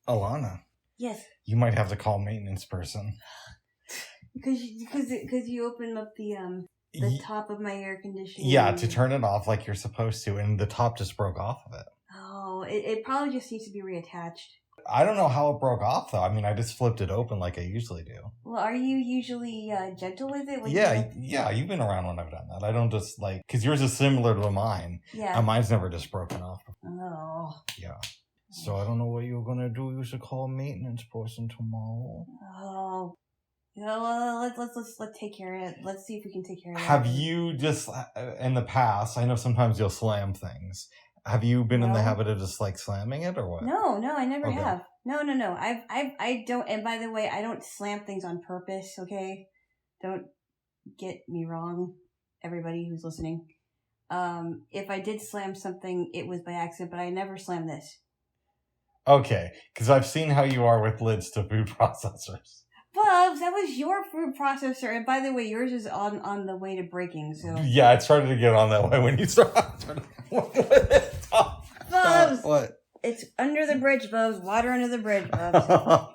Alana. Yes. You might have to call maintenance person. Because you opened up the top of my air conditioning. Yeah, to turn it off like you're supposed to, and the top just broke off of it. Oh, it probably just needs to be reattached. I don't know how it broke off, though. I mean, I just flipped it open like I usually do. Well, are you usually gentle with it? Yeah, you've been around when I've done that. I don't just, because yours is similar to mine. Yeah. And mine's never just broken off. Oh. Yeah. So I don't know what you're going to do. You should call a maintenance person tomorrow. Oh. Well, let's take care of it. Let's see if we can take care of it. Have you just, in the past, I know sometimes you'll slam things. Have you been in the habit of just slamming it or what? No, I never have. No. I don't, and by the way, I don't slam things on purpose, okay? Don't get me wrong, everybody who's listening. If I did slam something, it was by accident, but I never slammed this. Okay, because I've seen how you are with lids to food processors. Bubs, that was your food processor, and by the way, yours is on the way to breaking, so... Yeah, it started to get on that way when you started. Bubs! What? It's under the bridge, Bubs. Water under the bridge, Bubs.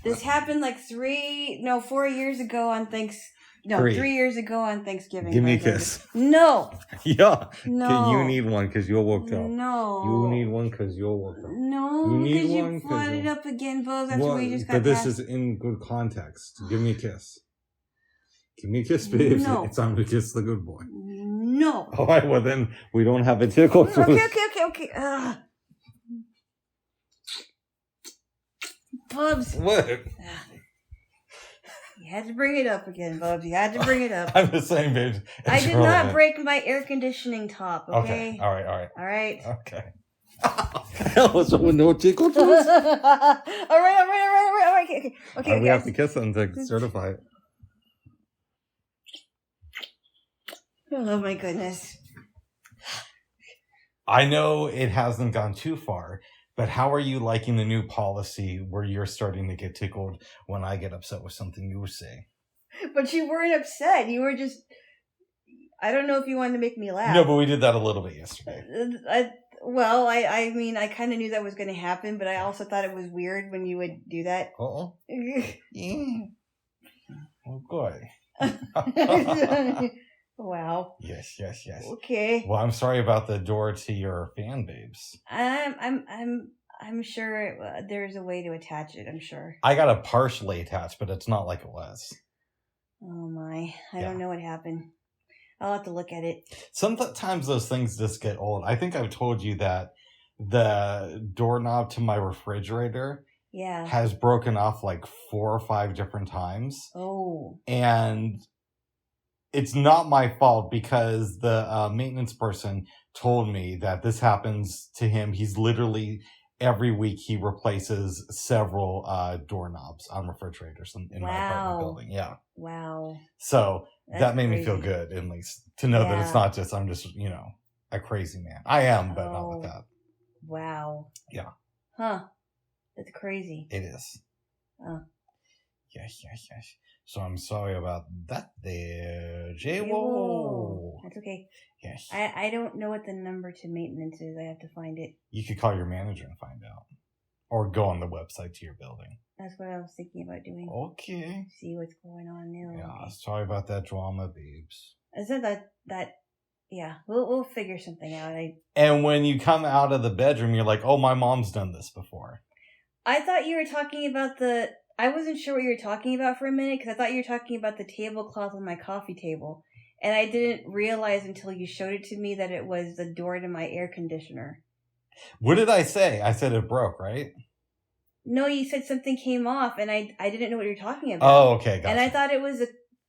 This happened 4 years ago on 3 years ago on Thanksgiving. Give me a kiss. No. Yeah. No. You need one because you're woke up. No. You need one because you're woke up. No, because you brought it up again, Bubs, after we just got But this is in good context. Give me a kiss. Give me a kiss, babe. No. It's time to kiss the good boy. No. All right, well then, we don't have a tickle. Okay. Bubs. What? You had to bring it up again, Bubs. You had to bring it up. I'm the same, babe. I did not break my air conditioning top, okay? All right. Okay. What's up with no tickle to us? All right. Okay. We have to kiss them to certify it. Oh my goodness. I know it hasn't gone too far, but how are you liking the new policy where you're starting to get tickled when I get upset with something you say? But you weren't upset. You were just... I don't know if you wanted to make me laugh. No, but we did that a little bit yesterday. I mean, I kind of knew that was going to happen, but I also thought it was weird when you would do that. Uh-oh. Yeah. Oh, boy. Wow. Yes. Okay. Well, I'm sorry about the door to your fan, babes. I'm sure there's a way to attach it. I'm sure. I got a partially attached, but it's not like it was. Oh my! I don't know what happened. I'll have to look at it. Sometimes those things just get old. I think I've told you that the doorknob to my refrigerator has broken off 4 or 5 different times. Oh. And it's not my fault because the maintenance person told me that this happens to him. He's literally, every week he replaces several doorknobs on refrigerators in my apartment building. Yeah. Wow. So that made me feel good, at least, to know that it's not just, I'm just, a crazy man. I am, but not with that. Wow. Yeah. Huh. That's crazy. It is. Oh. Yes. So I'm sorry about that there, Jaylo. That's okay. Yes. I don't know what the number to maintenance is. I have to find it. You could call your manager and find out. Or go on the website to your building. That's what I was thinking about doing. Okay. See what's going on there. Yeah, sorry about that drama, babes. I said that yeah, we'll figure something out. And when you come out of the bedroom, you're like, oh, my mom's done this before. I thought you were talking about I wasn't sure what you were talking about for a minute, because I thought you were talking about the tablecloth on my coffee table. And I didn't realize until you showed it to me that it was the door to my air conditioner. What did I say? I said it broke, right? No, you said something came off, and I didn't know what you were talking about. Oh, okay, gotcha. And I thought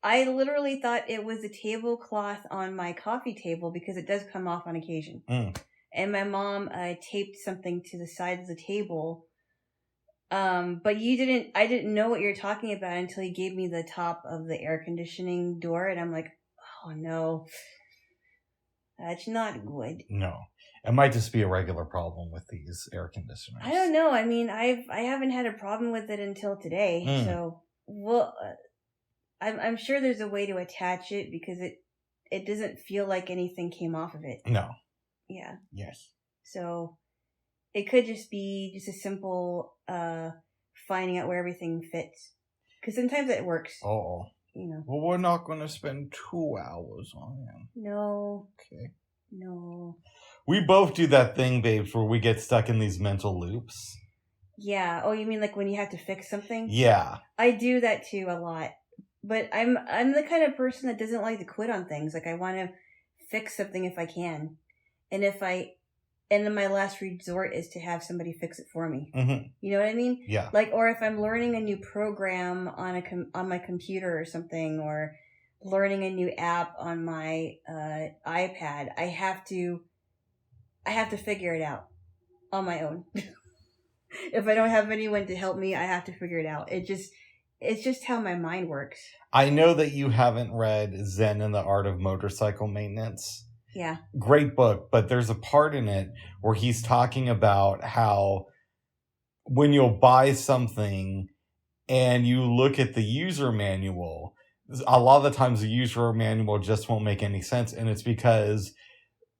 I literally thought it was the tablecloth on my coffee table, because it does come off on occasion. And my mom taped something to the side of the table. But I didn't know what you were talking about until you gave me the top of the air conditioning door, and I'm like, oh no, that's not good. No, it might just be a regular problem with these air conditioners. I don't know. I mean, I haven't had a problem with it until today. So, I'm sure there's a way to attach it, because it doesn't feel like anything came off of it. No. Yeah. Yes. So it could just be just a simple finding out where everything fits. Because sometimes it works. Oh. Well, we're not going to spend 2 hours on him. No. Okay. No. We both do that thing, babes, where we get stuck in these mental loops. Yeah. Oh, you mean like when you have to fix something? Yeah. I do that too a lot. But I'm the kind of person that doesn't like to quit on things. Like I want to fix something if I can. And then my last resort is to have somebody fix it for me. Mm-hmm. You know what I mean? Yeah. Like, or if I'm learning a new program on my computer or something, or learning a new app on my iPad, I have to figure it out on my own. If I don't have anyone to help me, I have to figure it out. It's just how my mind works. I know that you haven't read Zen and the Art of Motorcycle Maintenance. Yeah. Great book, but there's a part in it where he's talking about how when you'll buy something and you look at the user manual, a lot of the times the user manual just won't make any sense. And it's because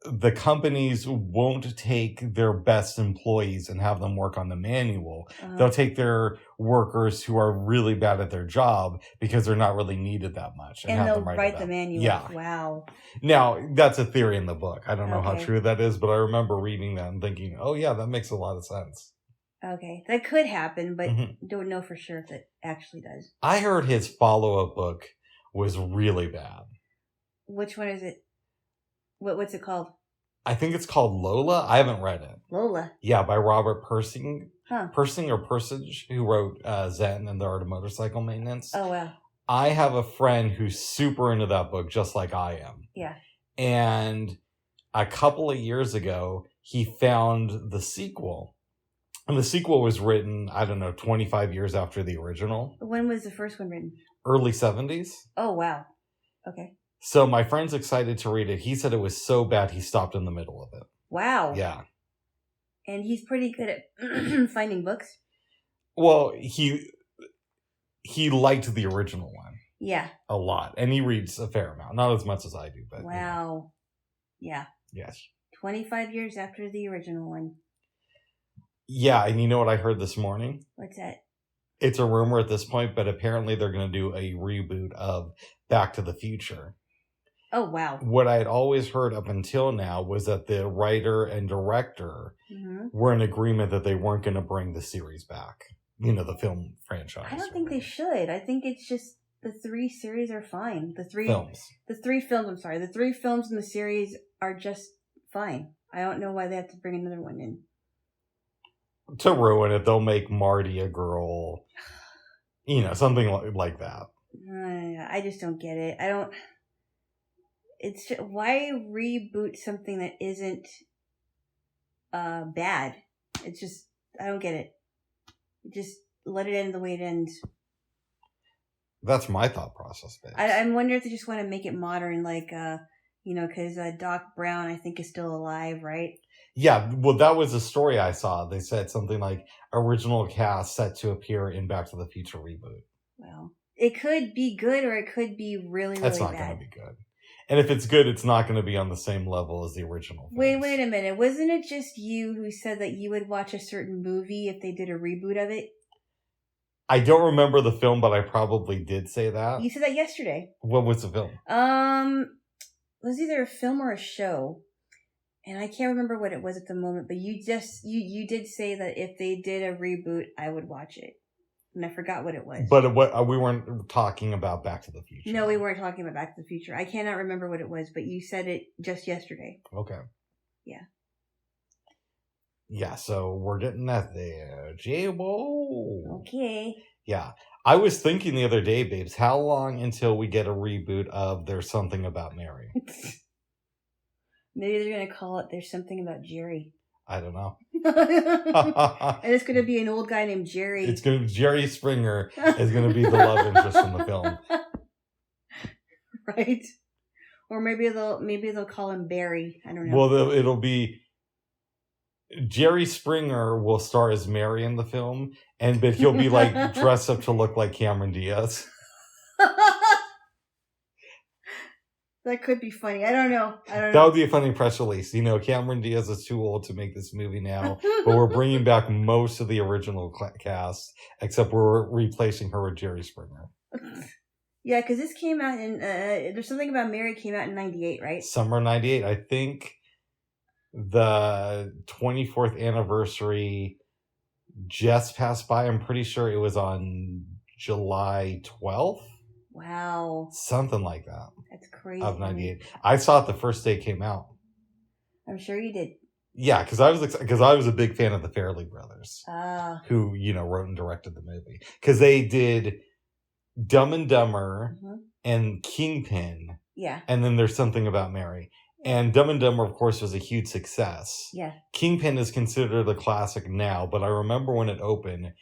the companies won't take their best employees and have them work on the manual. Uh-huh. They'll take their workers who are really bad at their job because they're not really needed that much. And they'll write the manual. Yeah. Wow. Now, that's a theory in the book. I don't know how true that is, but I remember reading that and thinking, oh yeah, that makes a lot of sense. Okay. That could happen, but don't know for sure if it actually does. I heard his follow-up book was really bad. Which one is it? What's it called? I think it's called Lola. I haven't read it. Lola? Yeah, by Robert Persing. Huh. Persing or Persage, who wrote Zen and the Art of Motorcycle Maintenance. Oh, wow. I have a friend who's super into that book, just like I am. Yeah. And a couple of years ago, he found the sequel. And the sequel was written, 25 years after the original. When was the first one written? Early 70s. Oh, wow. Okay. So my friend's excited to read it. He said it was so bad he stopped in the middle of it. Wow. Yeah. And he's pretty good at finding books? Well, he liked the original one. Yeah. A lot. And he reads a fair amount. Not as much as I do, but... Wow. Yeah. Yes. 25 years after the original one. Yeah, and you know what I heard this morning? What's that? It's a rumor at this point, but apparently they're going to do a reboot of Back to the Future. Oh, wow. What I had always heard up until now was that the writer and director were in agreement that they weren't going to bring the series back. You know, the film franchise. I don't think they should. I think it's just the 3 series are fine. The 3 films, I'm sorry. The 3 films in the series are just fine. I don't know why they have to bring another one in. To ruin it, they'll make Marty a girl. You know, something like that. I just don't get it. It's just, why reboot something that isn't bad? It's just, I don't get it. Just let it end the way it ends. That's my thought process, babe. I'm wondering if they just want to make it modern, like, because Doc Brown, I think, is still alive, right? Yeah, well, that was a story I saw. They said something like original cast set to appear in Back to the Future reboot. Well, it could be good or it could be really, really bad. That's not going to be good. And if it's good, it's not going to be on the same level as the original films. Wait a minute. Wasn't it just you who said that you would watch a certain movie if they did a reboot of it? I don't remember the film, but I probably did say that. You said that yesterday. What was the film? It was either a film or a show. And I can't remember what it was at the moment, but you did say that if they did a reboot, I would watch it. And I forgot what it was. But we weren't talking about Back to the Future. No, we weren't talking about Back to the Future. I cannot remember what it was, but you said it just yesterday. Okay. Yeah. Yeah, so we're getting that there. Jaylo. Okay. Yeah. I was thinking the other day, babes, how long until we get a reboot of There's Something About Mary? Maybe they're going to call it There's Something About Jerry. I don't know. And it's going to be an old guy named Jerry. It's going to be Jerry Springer is going to be the love interest in the film. Right? Or maybe they'll call him Barry. I don't know. Well, it'll be Jerry Springer will star as Mary in the film, but he'll be like dressed up to look like Cameron Diaz. That could be funny. I don't know. That would be a funny press release. Cameron Diaz is too old to make this movie now, but we're bringing back most of the original cast, except we're replacing her with Jerry Springer. Yeah, because this came out in, There's Something About Mary came out in 98, right? Summer 98. I think the 24th anniversary just passed by. I'm pretty sure it was on July 12th. Wow. Something like that. That's crazy. Of 98. I saw it the first day it came out. I'm sure you did. Yeah, because I was a big fan of the Farrelly brothers. Who, wrote and directed the movie. Because they did Dumb and Dumber and Kingpin. Yeah. And then There's Something About Mary. And Dumb and Dumber, of course, was a huge success. Yeah. Kingpin is considered a classic now, but I remember when it opened,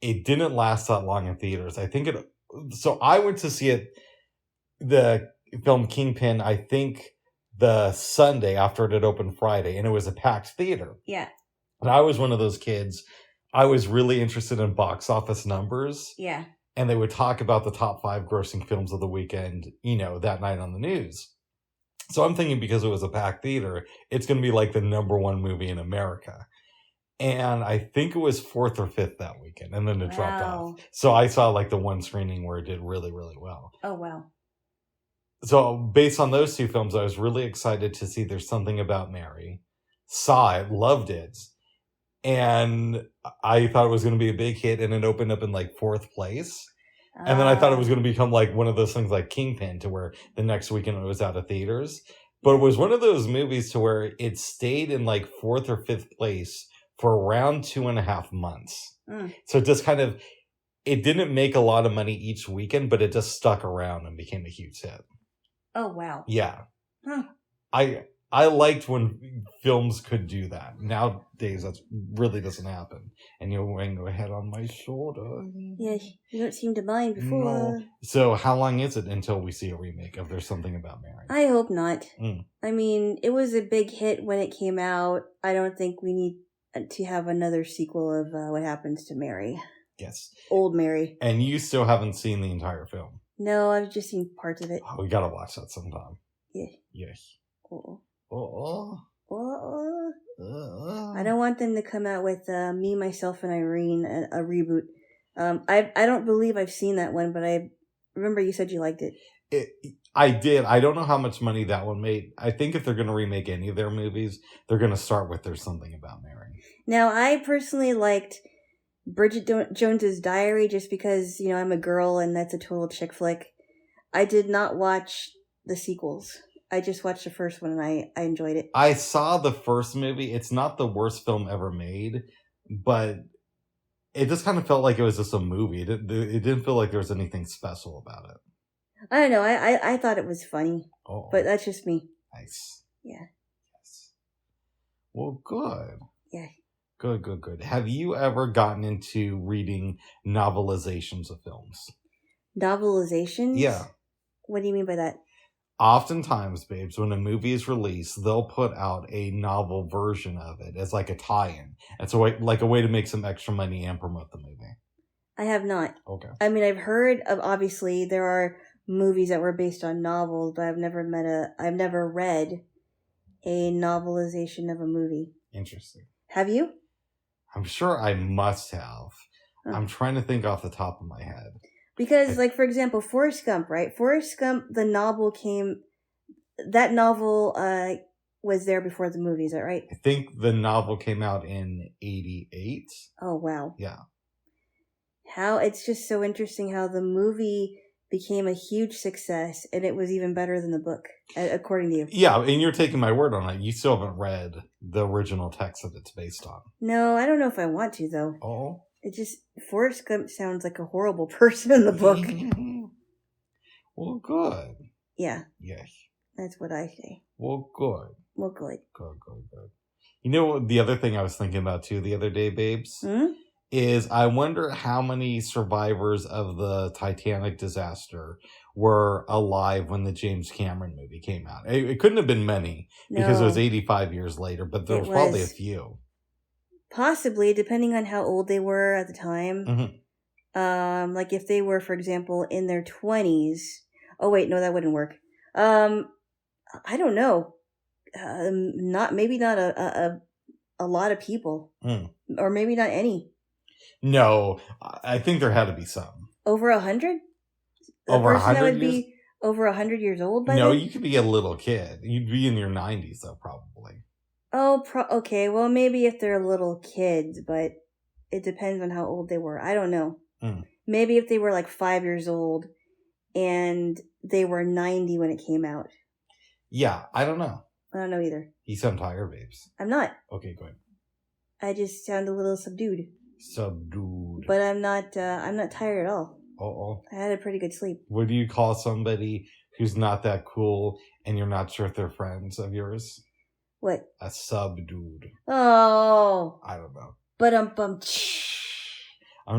it didn't last that long in theaters. So I went to see it, the film Kingpin, I think the Sunday after it had opened Friday, and it was a packed theater. Yeah. And I was one of those kids. I was really interested in box office numbers. Yeah. And they would talk about the top 5 grossing films of the weekend, that night on the news. So I'm thinking because it was a packed theater, it's going to be like the number 1 movie in America. And I think it was 4th or 5th that weekend. And then it dropped off. So I saw like the one screening where it did really, really well. Oh, wow. So based on those 2 films, I was really excited to see There's Something About Mary. Saw it, loved it. And I thought it was going to be a big hit, and it opened up in like 4th place. And then I thought it was going to become like one of those things like Kingpin, to where the next weekend it was out of theaters. But it was one of those movies to where it stayed in like 4th or 5th place for around 2.5 months. So it just it didn't make a lot of money each weekend, but it just stuck around and became a huge hit. Oh, wow. Yeah. Huh. I liked when films could do that. Nowadays, that really doesn't happen. And you're wearing your head on my shoulder. Yeah, you don't seem to mind before. No. So how long is it until we see a remake of There's Something About Mary? I hope not. I mean, it was a big hit when it came out. I don't think we need to have another sequel of What Happens to Mary. Yes. Old Mary. And you still haven't seen the entire film? No, I've just seen parts of it. Oh, we gotta watch that sometime. Yeah. Yes. Oh. I don't want them to come out with Me, Myself, and Irene, a reboot. I don't believe I've seen that one, but I remember you said you liked it. I did. I don't know how much money that one made. I think if they're going to remake any of their movies, they're going to start with There's Something About Mary. Now, I personally liked Bridget Jones's Diary just because, I'm a girl and that's a total chick flick. I did not watch the sequels. I just watched the first one and I enjoyed it. I saw the first movie. It's not the worst film ever made, but it just kind of felt like it was just a movie. It didn't feel like there was anything special about it. I don't know. I thought it was funny. Oh. But that's just me. Nice. Yeah. Yes. Well, good. Yeah. Good. Have you ever gotten into reading novelizations of films? Novelizations? Yeah. What do you mean by that? Oftentimes, babes, when a movie is released, they'll put out a novel version of it as like a tie-in. It's a way to make some extra money and promote the movie. I have not. Okay. I mean, I've heard of, obviously, there are movies that were based on novels, but I've never read a novelization of a movie. Interesting. Have you? I'm sure I must have. Oh. I'm trying to think off the top of my head. Because, for example, Forrest Gump, right? Forrest Gump, that novel was there before the movie, is that right? I think the novel came out in 1988. Oh, wow. Yeah. It's just so interesting how the movie became a huge success, and it was even better than the book, according to you. Yeah, and you're taking my word on it. You still haven't read the original text that it's based on. No, I don't know if I want to, though. Oh? Forrest Gump sounds like a horrible person in the book. Well, good. Yeah. Yes. That's what I say. Well, good. Well, good. Good. You know, the other thing I was thinking about, too, the other day, babes, is I wonder how many survivors of the Titanic disaster were alive when the James Cameron movie came out. It couldn't have been many because it was 85 years later, but there was probably a few. Possibly, depending on how old they were at the time. Mm-hmm. Like if they were, for example, in their 20s. Oh, wait, no, that wouldn't work. I don't know. Not maybe not a lot of people, or maybe not any. No, I think there had to be some. Over 100. Over 100 years. Be over 100 years old by no, then? you could be a little kid. You'd be in your 90s though, probably. Oh, okay. Well, maybe if they're little kids, but it depends on how old they were. I don't know. Maybe if they were like 5 years old and they were 90 when it came out. Yeah, I don't know. I don't know either. You sound tired, babes. I'm not. Okay, go ahead. I just sound a little subdued. Subdued. But I'm not tired at all. Uh-oh. I had a pretty good sleep. What do you call somebody who's not that cool and you're not sure if they're friends of yours? What? A subdude. Oh. I don't know. But I'm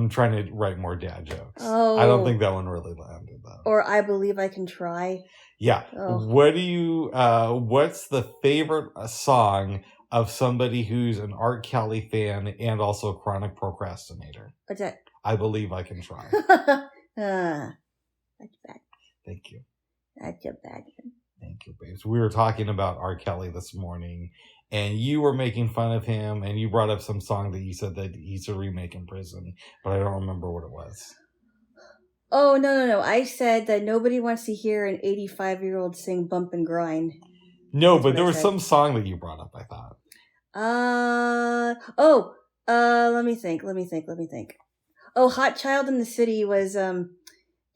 trying to write more dad jokes. Oh. I don't think that one really landed though. Or I believe I can try. Yeah. Oh. What do you, what's the favorite song of somebody who's an Art Kelly fan and also a chronic procrastinator? What's that? I believe I can try. That's bad. Thank you. That's a bad one. Thank you, babes. We were talking about R. Kelly this morning, and you were making fun of him, and you brought up some song that you said that he's a remake in prison, but I don't remember what it was. Oh, no. I said that nobody wants to hear an 85-year-old sing Bump and Grind. No, but there was some song that you brought up, I thought. Let me think. Oh, Hot Child in the City was,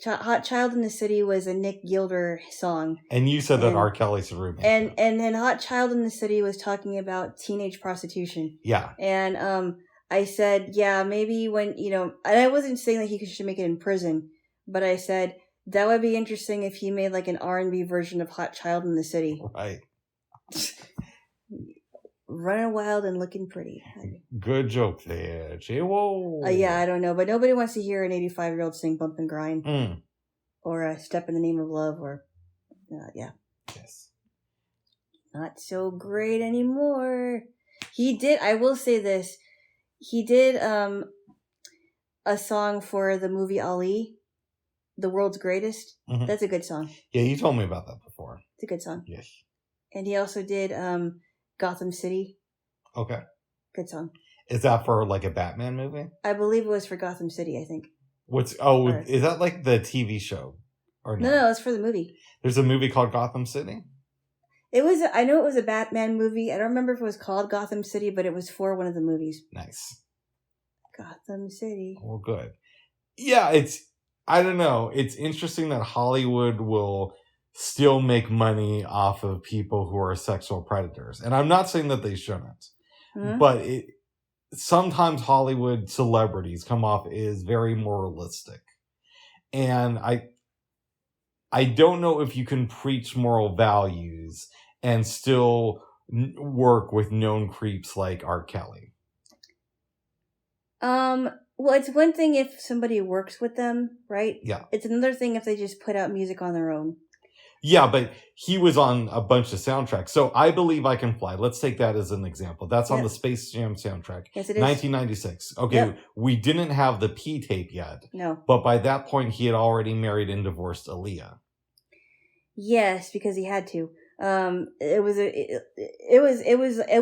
Hot Child in the City was a Nick Gilder song. And you said that R. Kelly's a remake. And Hot Child in the City was talking about teenage prostitution. Yeah. And, I said, yeah, maybe when, and I wasn't saying that he should make it in prison, but I said, that would be interesting if he made like an R&B version of Hot Child in the City. Right. Running wild and looking pretty. Good joke there, Jaylo. Yeah, I don't know, but nobody wants to hear an 85-year-old sing Bump and Grind. Or Step in the Name of Love, or, yeah. Yes. Not so great anymore. I will say this, he did a song for the movie Ali, The World's Greatest. Mm-hmm. That's a good song. Yeah, you told me about that before. It's a good song. Yes. And he also did Gotham City. Okay. Good song. Is that for like a Batman movie? I believe it was for Gotham City, I think. Is that like the TV show? Or No, it's for the movie. There's a movie called Gotham City? I know it was a Batman movie. I don't remember if it was called Gotham City, but it was for one of the movies. Nice. Gotham City. Well, good. Yeah, I don't know. It's interesting that Hollywood will still make money off of people who are sexual predators. And I'm not saying that they shouldn't. Mm-hmm. But sometimes Hollywood celebrities come off as very moralistic. And I don't know if you can preach moral values and still work with known creeps like R. Kelly. Well, it's one thing if somebody works with them, right? Yeah. It's another thing if they just put out music on their own. Yeah, but he was on a bunch of soundtracks. So I Believe I Can Fly. Let's take that as an example. That's on the Space Jam soundtrack. Yes, it is. 1996. Okay, We didn't have the P tape yet. No. But by that point, he had already married and divorced Aaliyah. Yes, because he had to. It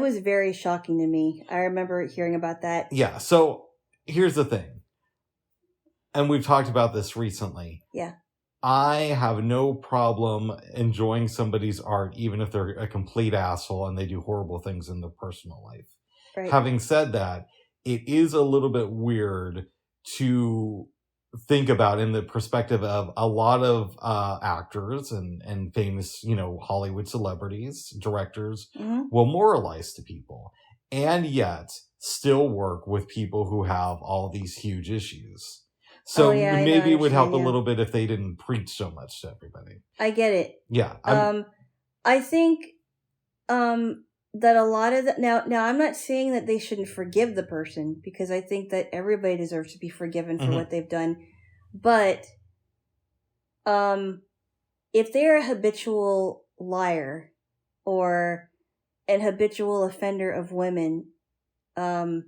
was very shocking to me. I remember hearing about that. Yeah. So here's the thing. And we've talked about this recently. Yeah. I have no problem enjoying somebody's art, even if they're a complete asshole and they do horrible things in their personal life. Right. Having said that, it is a little bit weird to think about in the perspective of a lot of actors and famous, Hollywood celebrities, directors will moralize to people and yet still work with people who have all these huge isses. So maybe it would help a little bit if they didn't preach so much to everybody. I get it. Yeah. I think that a lot of now I'm not saying that they shouldn't forgive the person, because I think that everybody deserves to be forgiven for what they've done. But if they're a habitual liar or an habitual offender of women, and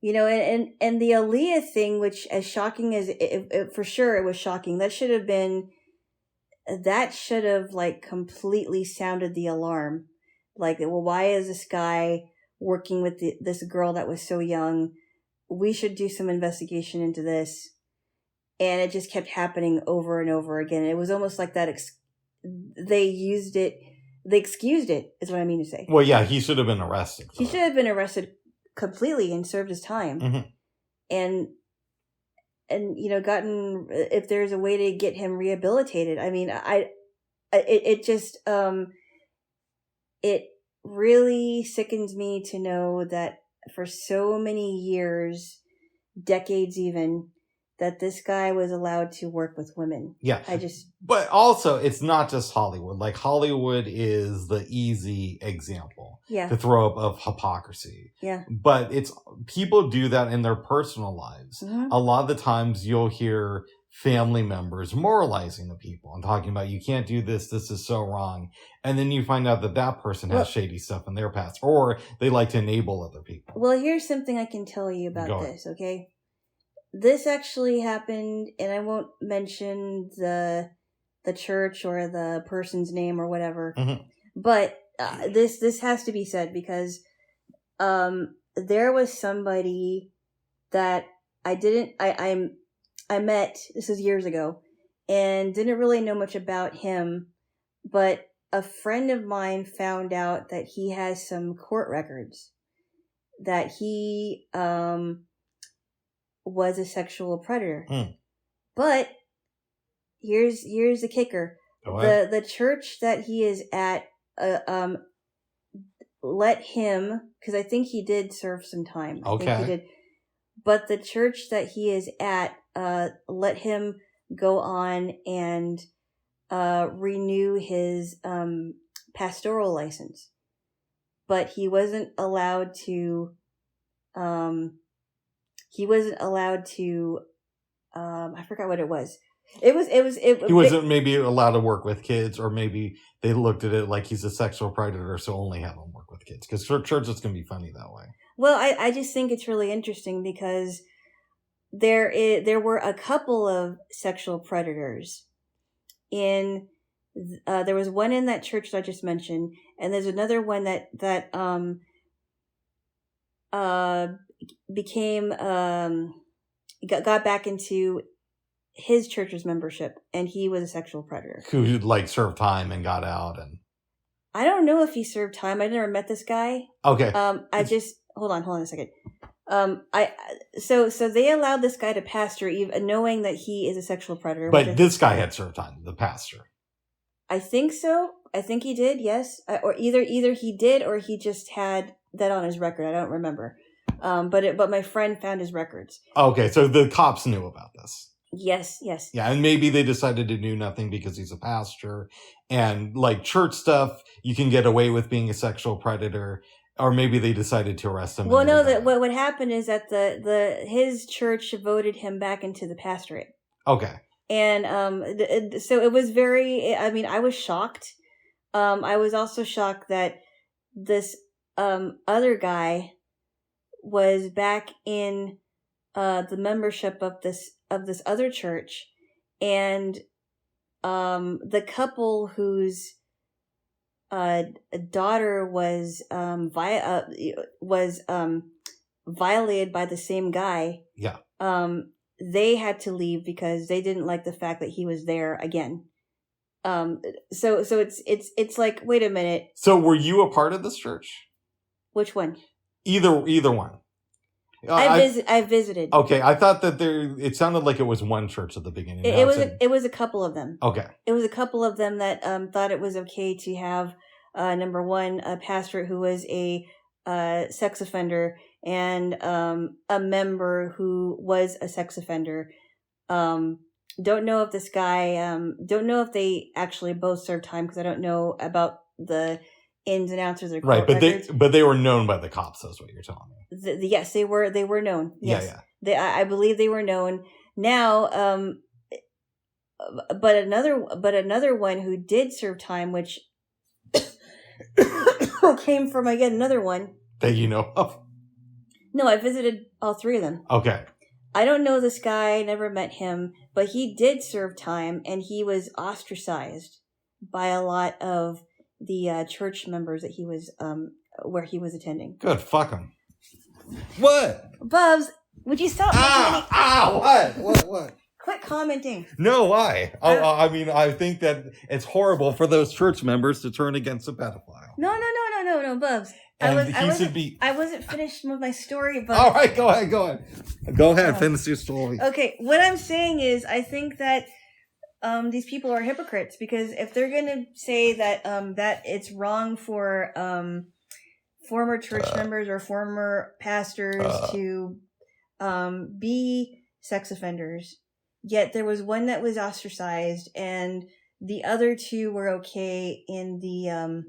the Aaliyah thing, which as shocking as for sure it was shocking, that should have been that should have like completely sounded the alarm. Like, well, why is this guy working with this girl that was so young? We should do some investigation into this. And it just kept happening over and over again. It was almost like that. They used it. They excused it, is what I mean to say. Well, yeah, he should have been arrested. He should have been arrested completely and served his time. Mm-hmm. And gotten, if there's a way to get him rehabilitated. I mean, it just, it really sickens me to know that for so many years, decades even, that this guy was allowed to work with women. Yeah. But also, it's not just Hollywood. Like, Hollywood is the easy example to throw up of hypocrisy. Yeah. But people do that in their personal lives. Mm-hmm. A lot of the times you'll hear family members moralizing the people and talking about, you can't do this, this is so wrong. And then you find out that person has shady stuff in their past, or they like to enable other people. Well, here's something I can tell you about this, okay? This actually happened, and I won't mention the church or the person's name or whatever. Mm-hmm. But this has to be said because there was somebody that I met, this is years ago, and didn't really know much about him, but a friend of mine found out that he has some court records, that he was a sexual predator. But here's the kicker. The church that he is at let him, because I think he did serve some time. I think he did. But the church that he is at let him go on and renew his pastoral license. But he wasn't allowed to I forgot what it was. He wasn't maybe allowed to work with kids, or maybe they looked at it like he's a sexual predator, so only have him work with kids. Because church is going to be funny that way. Well, I just think it's really interesting because there were a couple of sexual predators in. There was one in that church that I just mentioned, and there's another one that became got back into his church's membership, and he was a sexual predator who like served time and got out. And I don't know if he served time. I never met this guy. Okay. I just hold on a second. So they allowed this guy to pastor, even knowing that he is a sexual predator. But this guy had served time, the pastor. I think so. I think he did. Yes, or either he did or he just had that on his record. I don't remember. But my friend found his records. Okay, so the cops knew about this. Yes. Yeah, and maybe they decided to do nothing because he's a pastor, and like church stuff, you can get away with being a sexual predator, or maybe they decided to arrest him. Well, no, what happened is that his church voted him back into the pastorate. Okay. And so it was very. I mean, I was shocked. I was also shocked that this other guy was back in the membership of this other church, and the couple whose daughter was violated by the same guy. Yeah. They had to leave because they didn't like the fact that he was there again. So it's like, wait a minute. So were you a part of this church? Which one? Either one. I visited. Okay, I thought that it sounded like it was one church at the beginning. It was a couple of them. Okay. It was a couple of them that thought it was okay to have number one, a pastor who was a sex offender, and a member who was a sex offender. Don't know if this guy, don't know if they actually both served time, because I don't know about the ins and outs of their court records. But they were known by the cops. That's what you're telling me. Yes, they were known. Yes. Yeah. I believe they were known. Now, but another one who did serve time, which came from again another one that you know of. No, I visited all three of them. Okay. I don't know this guy, never met him, but he did serve time, and he was ostracized by a lot of the church members that he was where he was attending. Good, fuck him. What? Bubs, would you stop making What? Quit commenting. No, why? I mean, I think that it's horrible for those church members to turn against a pedophile. No, Bubs. And I wasn't finished with my story, but... All right, go ahead, finish your story. Okay, what I'm saying is, I think that these people are hypocrites, because if they're going to say that that it's wrong for former church members or former pastors to be sex offenders, yet there was one that was ostracized and the other two were okay in the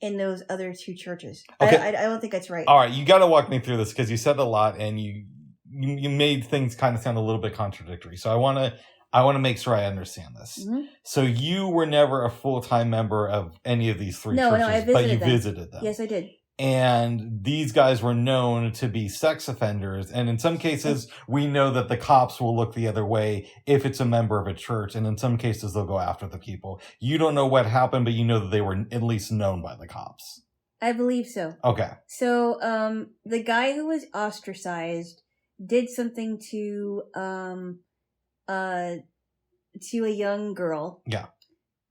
in those other two churches. Okay. I don't think that's right. All right, you got to walk me through this, because you said a lot and you made things kind of sound a little bit contradictory. So I want to make sure I understand this. Mm-hmm. So you were never a full-time member of any of these three churches, I visited but you visited them. Yes, I did. And these guys were known to be sex offenders. And in some cases, we know that the cops will look the other way if it's a member of a church. And in some cases, they'll go after the people. You don't know what happened, but you know that they were at least known by the cops. I believe so. Okay. So the guy who was ostracized did something to a young girl. Yeah.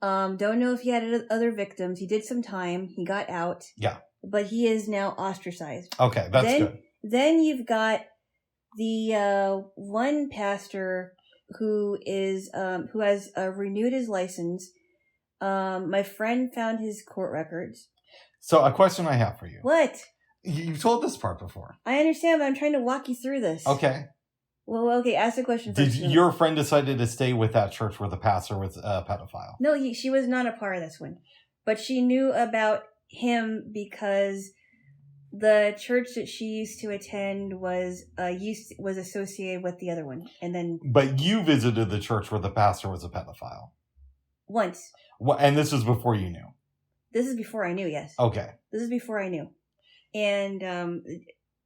Don't know if he had other victims. He did some time. He got out. Yeah. But he is now ostracized. Okay, that's good. Then you've got the one pastor who is who has renewed his license. My friend found his court records. So a question I have for you. What? You've told this part before. I understand, but I'm trying to walk you through this. Okay. Well, okay, ask the question first. Did your friend decided to stay with that church where the pastor was a pedophile? No, she was not a part of this one. But she knew about him because the church that she used to attend was associated with the other one. And then... But you visited the church where the pastor was a pedophile? Once. And this was before you knew? This is before I knew, yes. Okay. This is before I knew. And,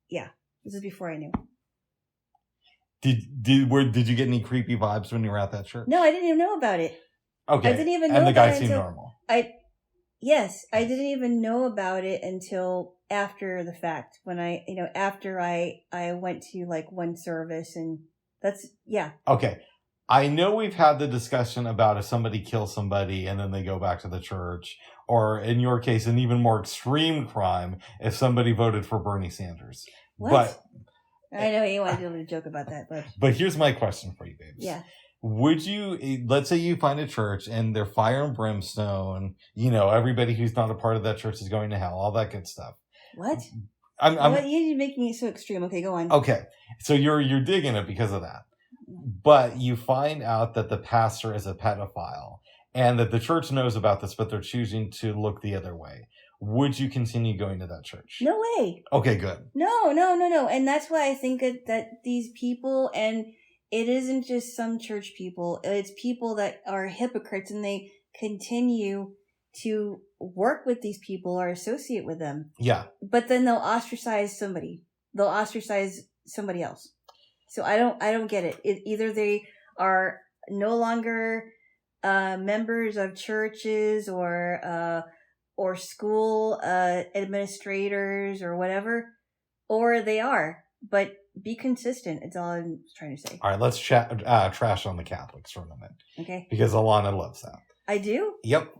yeah, this is before I knew. Did you get any creepy vibes when you were at that church? No, I didn't even know about it. Okay. I didn't even know about it. And the guy seemed normal? Yes, I didn't even know about it until after the fact, when after I went to like one service, and that's, yeah. Okay. I know we've had the discussion about if somebody kills somebody and then they go back to the church, or in your case, an even more extreme crime, if somebody voted for Bernie Sanders. What? But I know you want to do a joke about that, but here's my question for you, babes. Yeah. Would you, let's say you find a church and they're fire and brimstone, everybody who's not a part of that church is going to hell, all that good stuff. What? What? You're making it so extreme. Okay, go on. Okay. So you're digging it because of that. But you find out that the pastor is a pedophile and that the church knows about this, but they're choosing to look the other way. Would you continue going to that church? No way. Okay, good. No. And that's why I think that these people, and it isn't just some church people, it's people that are hypocrites and they continue to work with these people or associate with them. Yeah. But then they'll ostracize somebody. They'll ostracize somebody else. So I don't get it. Either they are no longer members of churches or school administrators or whatever, or they are. But be consistent. It's all I'm trying to say. All right, let's trash on the Catholics for a minute. Okay. Because Alana loves that. I do? Yep.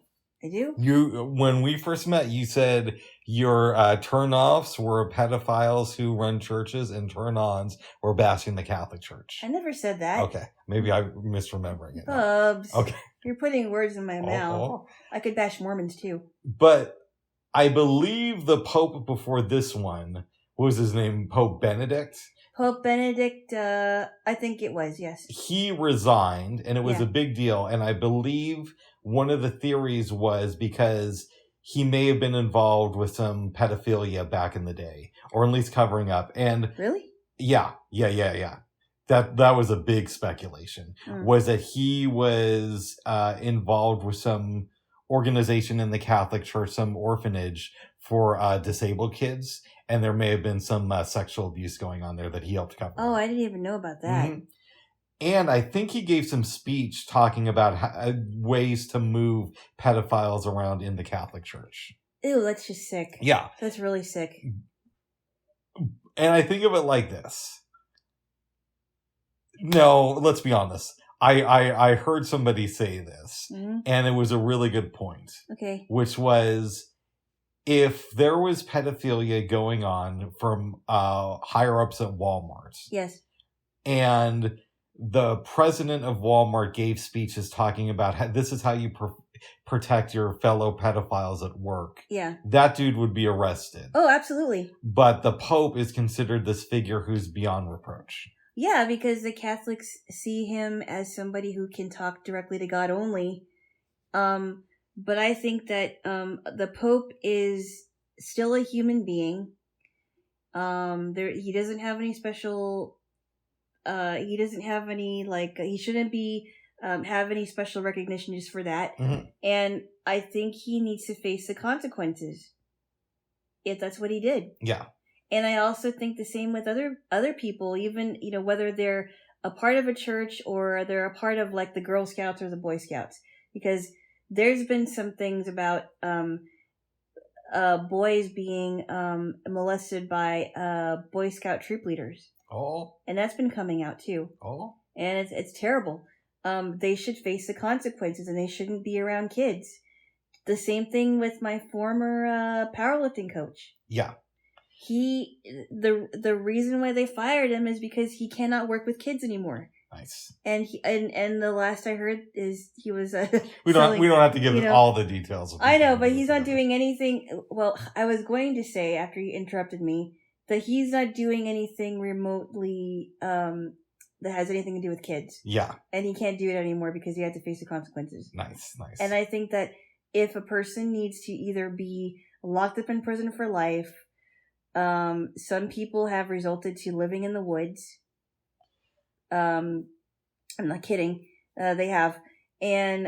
I do? When we first met, you said your turn-offs were pedophiles who run churches and turn-ons were bashing the Catholic Church. I never said that. Okay. Maybe I'm misremembering it. Bubs. Okay. You're putting words in my mouth. I could bash Mormons too. But I believe the Pope before this one, what was his name? Pope Benedict? Pope Benedict, I think it was, yes. He resigned, and it was a big deal. And I believe one of the theories was because he may have been involved with some pedophilia back in the day, or at least covering up. And really? Yeah. That was a big speculation, was that he was involved with some organization in the Catholic Church, some orphanage for disabled kids. and there may have been some sexual abuse going on there that he helped cover. Oh, I didn't even know about that. Mm-hmm. And I think he gave some speech talking about ways to move pedophiles around in the Catholic Church. Ew, that's just sick. Yeah. That's really sick. And I think of it like this. No, let's be honest. I heard somebody say this, and it was a really good point. Okay. Which was, if there was pedophilia going on from higher ups at Walmart. Yes. And the president of Walmart gave speeches talking about how this is how you protect your fellow pedophiles at work. Yeah. That dude would be arrested. Oh, absolutely. But the Pope is considered this figure who's beyond reproach. Yeah, because the Catholics see him as somebody who can talk directly to God only. But I think that the Pope is still a human being. He doesn't have any special. He doesn't have any he shouldn't be have any special recognition just for that. Mm-hmm. And I think he needs to face the consequences if that's what he did. Yeah. And I also think the same with other people, even, whether they're a part of a church or they're a part of the Girl Scouts or the Boy Scouts, because there's been some things about boys being molested by Boy Scout troop leaders. Oh. And that's been coming out too. Oh. And it's terrible. They should face the consequences, and they shouldn't be around kids. The same thing with my former powerlifting coach. Yeah. The reason why they fired him is because he cannot work with kids anymore. Nice. And and the last I heard is he was we don't have to give all the details. I know, but he's not doing anything. Well, I was going to say, after you interrupted me, that he's not doing anything remotely that has anything to do with kids. Yeah. And he can't do it anymore because he had to face the consequences. Nice. And I think that if a person needs to either be locked up in prison for life, some people have resorted to living in the woods. I'm not kidding. They have. And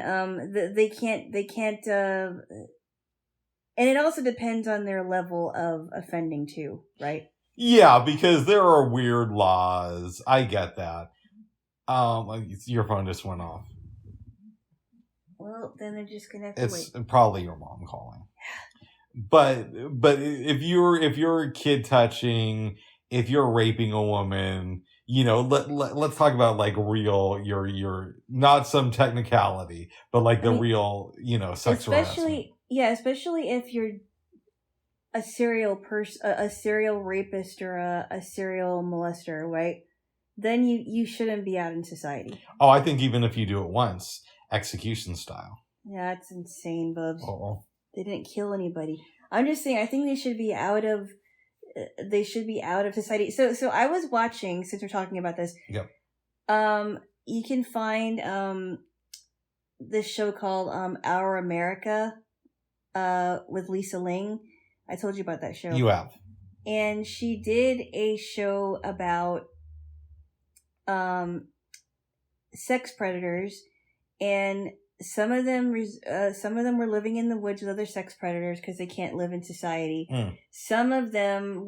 they can't and it also depends on their level of offending too, right? Yeah, because there are weird laws. I get that. Your phone just went off. Well, then they're just gonna have to wait. It's probably your mom calling. But if you're kid touching, if you're raping a woman, let's talk about real your not some technicality, but the real sexual harassment. Especially if you're a serial rapist or a serial molester, right? Then you shouldn't be out in society. Oh, I think even if you do it once, execution style. Yeah, that's insane, Bubs. Uh-oh. They didn't kill anybody. I'm just saying, I think they should be out of society. So I was watching, since we're talking about this. Yep. You can find this show called Our America with Lisa Ling. I told you about that show. You have. And she did a show about sex predators, and some of them were living in the woods with other sex predators because they can't live in society. Some of them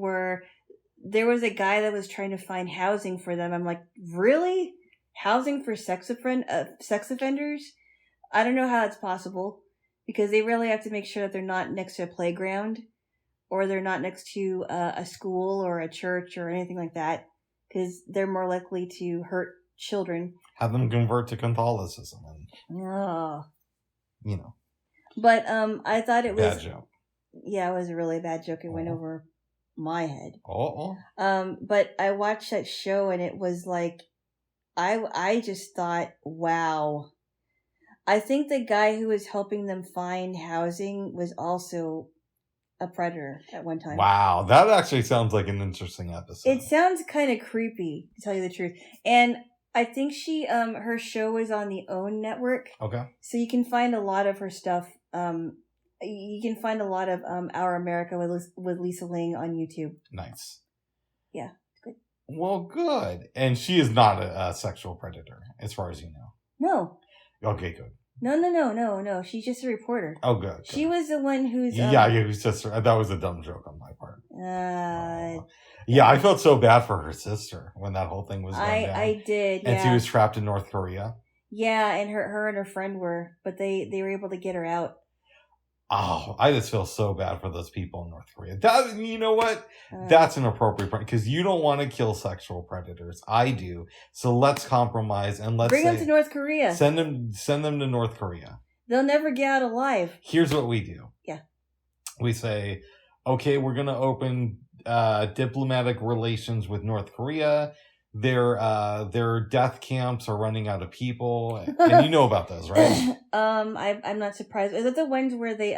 there was a guy that was trying to find housing for them. I'm like, really? Housing for sex offenders? I don't know how it's possible, because they really have to make sure that they're not next to a playground, or they're not next to a school or a church or anything like that, because they're more likely to hurt children. Have them convert to Catholicism. Oh. But I thought it was... Bad joke. Yeah, it was a really bad joke. It went over my head. Uh-oh. But I watched that show, and it was I just thought, wow. I think the guy who was helping them find housing was also a predator at one time. Wow, that actually sounds like an interesting episode. It sounds kind of creepy, to tell you the truth. And I think she her show is on the OWN network. Okay. So you can find a lot of her stuff. You can find a lot of Our America with Lisa Ling on YouTube. Nice. Yeah, it's good. Well, good. And she is not a sexual predator, as far as you know. No. Okay, good. No. She's just a reporter. Oh, good. She was the one who's... Yeah, it was just... That was a dumb joke on my part. Yeah, I felt so bad for her sister when that whole thing was going down. I did, yeah. And she was trapped in North Korea. Yeah, and her and her friend were, but they were able to get her out. Oh, I just feel so bad for those people in North Korea. That, you know what? That's an appropriate point, because you don't want to kill sexual predators. I do. So let's compromise and let's bring them to North Korea. Send them to North Korea. They'll never get out alive. Here's what we do. Yeah. We say, okay, we're going to open diplomatic relations with North Korea. Their death camps are running out of people, and you know about those, right? I'm not surprised. Is it the ones where they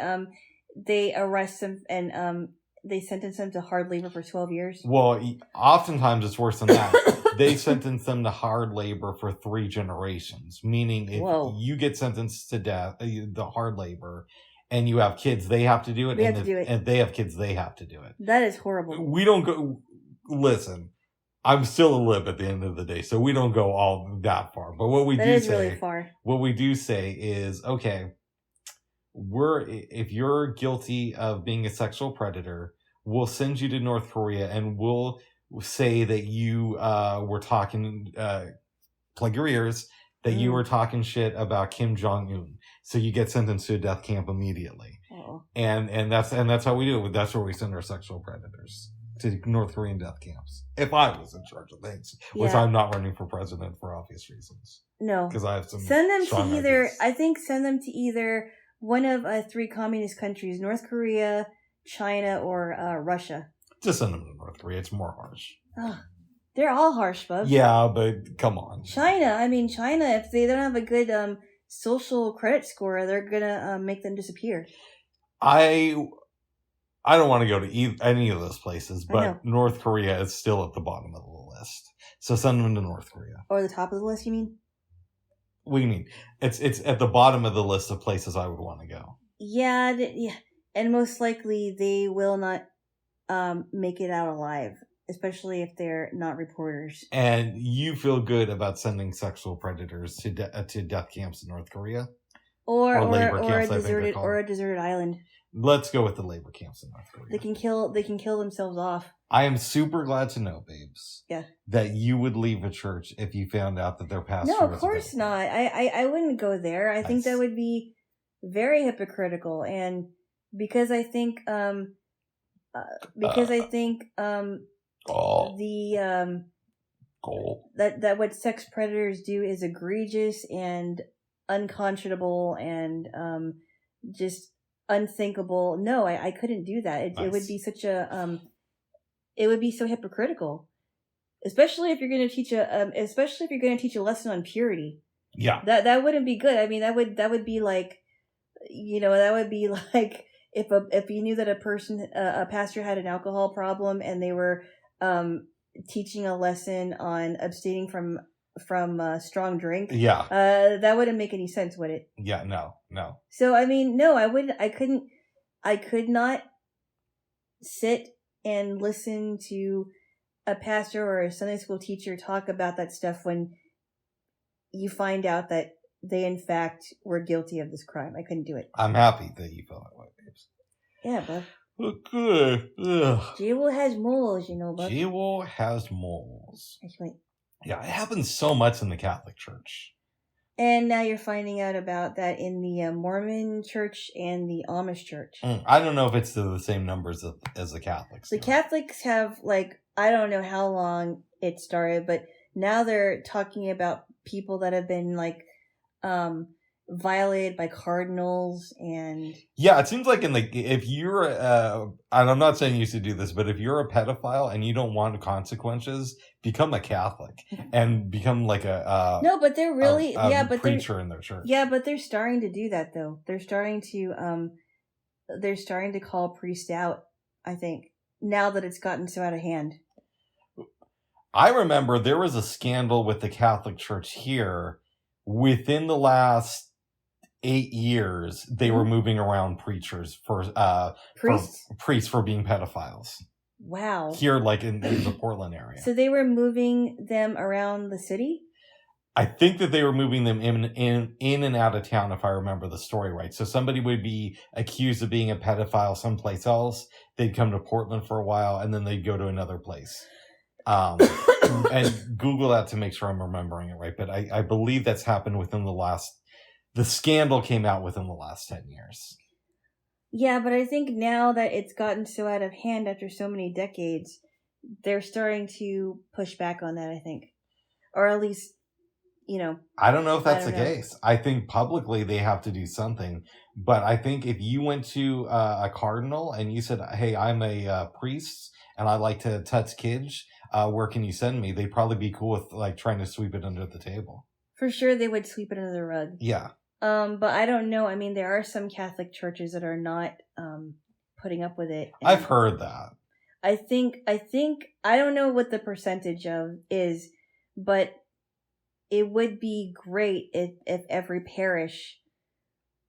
arrest them and they sentence them to hard labor for 12 years? Well, oftentimes it's worse than that. They sentence them to hard labor for 3 generations, meaning if you get sentenced to death, the hard labor, and you have kids, they have to do it. And they have kids, they have to do it. That is horrible. We don't go... Listen, I'm still a lib at the end of the day, so we don't go all that far. But what we do say is, okay, if you're guilty of being a sexual predator, we'll send you to North Korea, and we'll say that you were talking, plug your ears, that you were talking shit about Kim Jong-un. So you get sentenced to a death camp immediately. Oh. And that's how we do it. That's where we send our sexual predators, to North Korean death camps. If I was in charge of things, which I'm not running for president for obvious reasons. No, because I have some. Send them to either one of 3 communist countries: North Korea, China, or Russia. Just send them to North Korea. It's more harsh. They're all harsh, bub. Yeah, but come on. China, if they don't have a good social credit score, they're gonna make them disappear. I don't want to go to any of those places, but North Korea is still at the bottom of the list. So send them to North Korea. Or the top of the list, you mean? What do you mean? It's at the bottom of the list of places I would want to go. Yeah, and most likely they will not make it out alive, especially if they're not reporters. And you feel good about sending sexual predators to death camps in North Korea? Or a deserted island. Let's go with the labor camps in North Korea. They can kill themselves off. I am super glad to know, babes. Yeah. That you would leave a church if you found out that their pastor. No, of course not. I wouldn't go there. I think that would be very hypocritical, and because I think that what sex predators do is egregious and unconscionable and just unthinkable. No, I couldn't do that. It would be such a it would be so hypocritical, especially if you're going to teach a lesson on purity. Yeah, that wouldn't be good. I mean, that would be like, that would be like if you knew that a pastor had an alcohol problem and they were teaching a lesson on abstaining from strong drink. Yeah. That wouldn't make any sense, would it? Yeah, no. So, no, I could not sit and listen to a pastor or a Sunday school teacher talk about that stuff when you find out that they, in fact, were guilty of this crime. I couldn't do it. I'm happy that you felt that way, babes. Yeah, bud. Okay. Jaylo has moles, bud. Jaylo has moles. That's right. Yeah, it happens so much in the Catholic Church. And now you're finding out about that in the Mormon Church and the Amish Church. I don't know if it's the same numbers as the Catholics. The Catholics have, I don't know how long it started, but now they're talking about people that have been, violated by cardinals and... Yeah, it seems like if you're, and I'm not saying you should do this, but if you're a pedophile and you don't want consequences, become a Catholic and become like no, but they're really... preacher in their church. Yeah, but they're starting to do that, though. They're starting to call priests out, I think, now that it's gotten so out of hand. I remember there was a scandal with the Catholic Church here within the last 8 years. They were moving around preachers for priests for being pedophiles. Wow. Here, in the Portland area. So they were moving them around the city? I think that they were moving them in and out of town, if I remember the story right. So somebody would be accused of being a pedophile someplace else. They'd come to Portland for a while, and then they'd go to another place. And Google that to make sure I'm remembering it right. But I believe that's happened within the scandal came out within the last 10 years. Yeah, but I think now that it's gotten so out of hand after so many decades, they're starting to push back on that, I think. Or at least, I don't know if that's the case. I think publicly they have to do something. But I think if you went to a cardinal and you said, hey, I'm a priest and I like to touch kids, where can you send me? They'd probably be cool with like trying to sweep it under the table. For sure they would sweep it under the rug. Yeah. But I don't know. I mean, there are some Catholic churches that are not putting up with it. I've heard that. I think I don't know what the percentage of is, but it would be great if every parish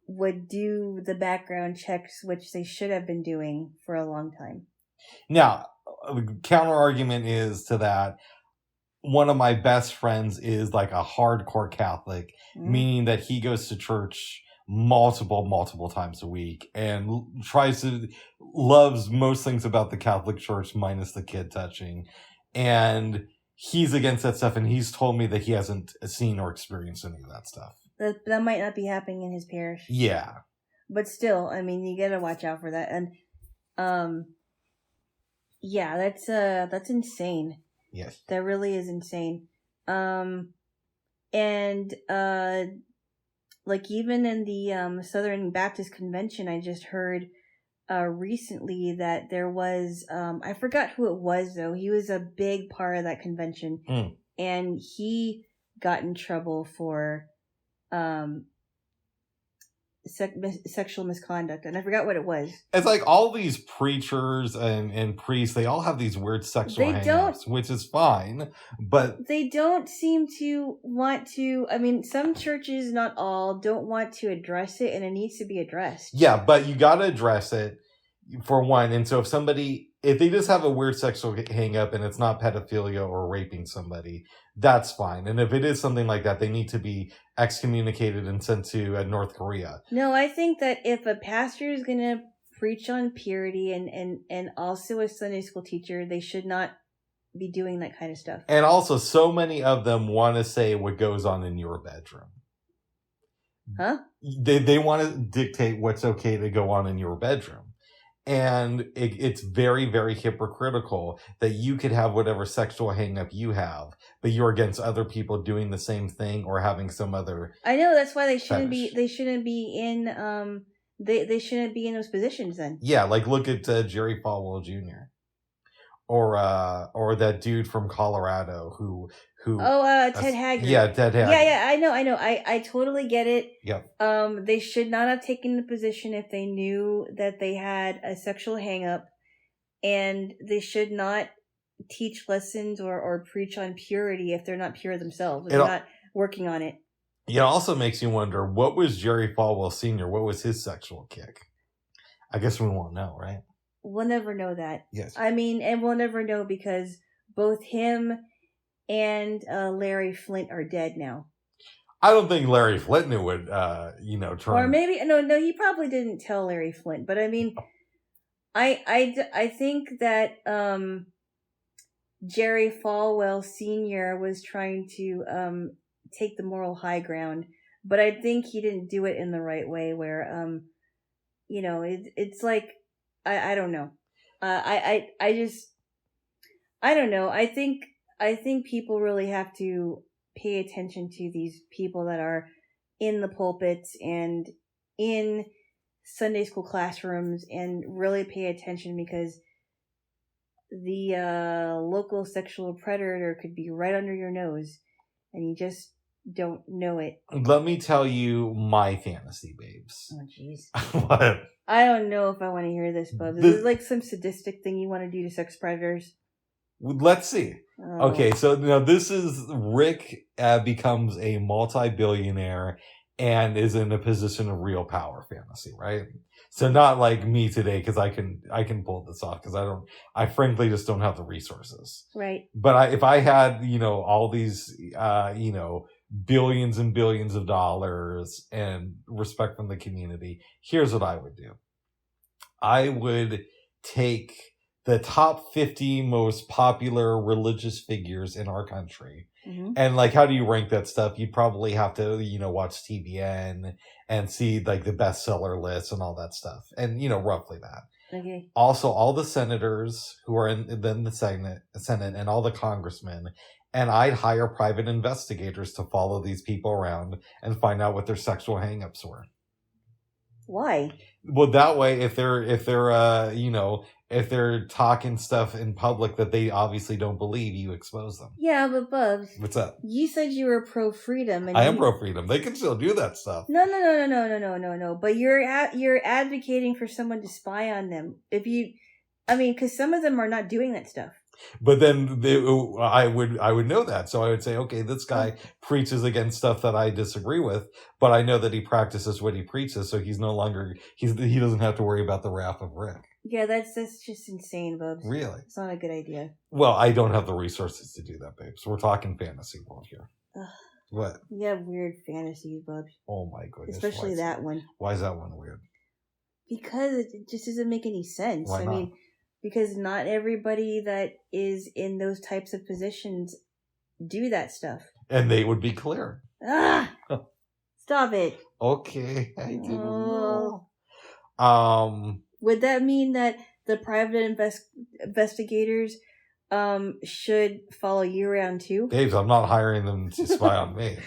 would do the background checks, which they should have been doing for a long time. Now, the counter argument is to that. One of my best friends is like a hardcore Catholic, meaning that he goes to church multiple times a week and loves most things about the Catholic Church minus the kid touching. And he's against that stuff, and he's told me that he hasn't seen or experienced any of that stuff. That might not be happening in his parish. Yeah. But still, I mean, you gotta watch out for that. And, yeah, that's insane. Yes. That really is insane. And, like even in the, Southern Baptist Convention, I just heard, recently that there was, I forgot who it was though. He was a big part of that convention. And he got in trouble for, sexual misconduct, and I forgot what it was. It's like all these preachers and priests, they all have these weird sexual hang-ups, which is fine, but they don't seem to want to. I mean, some churches, not all, don't want to address it, and it needs to be addressed. Yeah, but you got to address it for one. And so if they just have a weird sexual hang-up and it's not pedophilia or raping somebody, that's fine. And if it is something like that, they need to be excommunicated and sent to North Korea. No, I think that if a pastor is going to preach on purity and also a Sunday school teacher, they should not be doing that kind of stuff. And also, so many of them want to say what goes on in your bedroom. Huh? They want to dictate what's okay to go on in your bedroom. And it's very, very hypocritical that you could have whatever sexual hang-up you have, but you're against other people doing the same thing or having some other. I know, that's why they shouldn't be. They shouldn't be in. They shouldn't be in those positions then. Yeah, like look at Jerry Falwell Jr. Or that dude from Colorado who. Ted Haggard. Yeah, Ted Haggard. Yeah, I know. I totally get it. Yep. They should not have taken the position if they knew that they had a sexual hang-up, and they should not teach lessons or preach on purity if they're not pure themselves. If they're not working on it. It also makes you wonder, what was Jerry Falwell Sr.? What was his sexual kick? I guess we won't know, right? We'll never know that. Yes. I mean, and we'll never know because both him and Larry Flint are dead now. I don't think Larry Flint would, turn. Or maybe no, he probably didn't tell Larry Flint. But I mean, I think that Jerry Falwell Sr. was trying to take the moral high ground, but I think he didn't do it in the right way. Where it's like I don't know. I don't know. I think people really have to pay attention to these people that are in the pulpits and in Sunday school classrooms and really pay attention because the local sexual predator could be right under your nose and you just don't know it. Let me tell you my fantasy, babes. Oh, jeez. What? I don't know if I want to hear this, Bubs. Is this like some sadistic thing you want to do to sex predators? Let's see. Oh. Okay, so now this is Rick becomes a multi-billionaire and is in a position of real power fantasy, right? So not like me today because I can pull this off because I frankly just don't have the resources. Right. But if I had all these billions and billions of dollars and respect from the community, here's what I would do. I would take the top 50 most popular religious figures in our country. Mm-hmm. And like, how do you rank that stuff? You'd probably have to, watch TBN and see like the bestseller list and all that stuff. And, roughly that. Okay. Also, all the senators who are in the Senate and all the congressmen. And I'd hire private investigators to follow these people around and find out what their sexual hangups were. Why? Well, that way, if they're talking stuff in public that they obviously don't believe, you expose them. Yeah, but Bubs, what's up? You said you were pro freedom, and I am pro freedom. They can still do that stuff. No. But you're advocating for someone to spy on them. Because some of them are not doing that stuff. But then I would know that. So I would say, okay, this guy preaches against stuff that I disagree with, but I know that he practices what he preaches, so he doesn't have to worry about the wrath of Rick. Yeah, that's just insane, Bubs. Really? It's not a good idea. Well, I don't have the resources to do that, babe. So we're talking fantasy world here. Ugh. What? You have weird fantasies, Bubs. Oh my goodness. Especially that one. Why is that one weird? Because it just doesn't make any sense. Why not? Because not everybody that is in those types of positions do that stuff. And they would be clear. Stop it. Okay. I didn't know. Would that mean that the private investigators should follow you around too? Babes, I'm not hiring them to spy on me.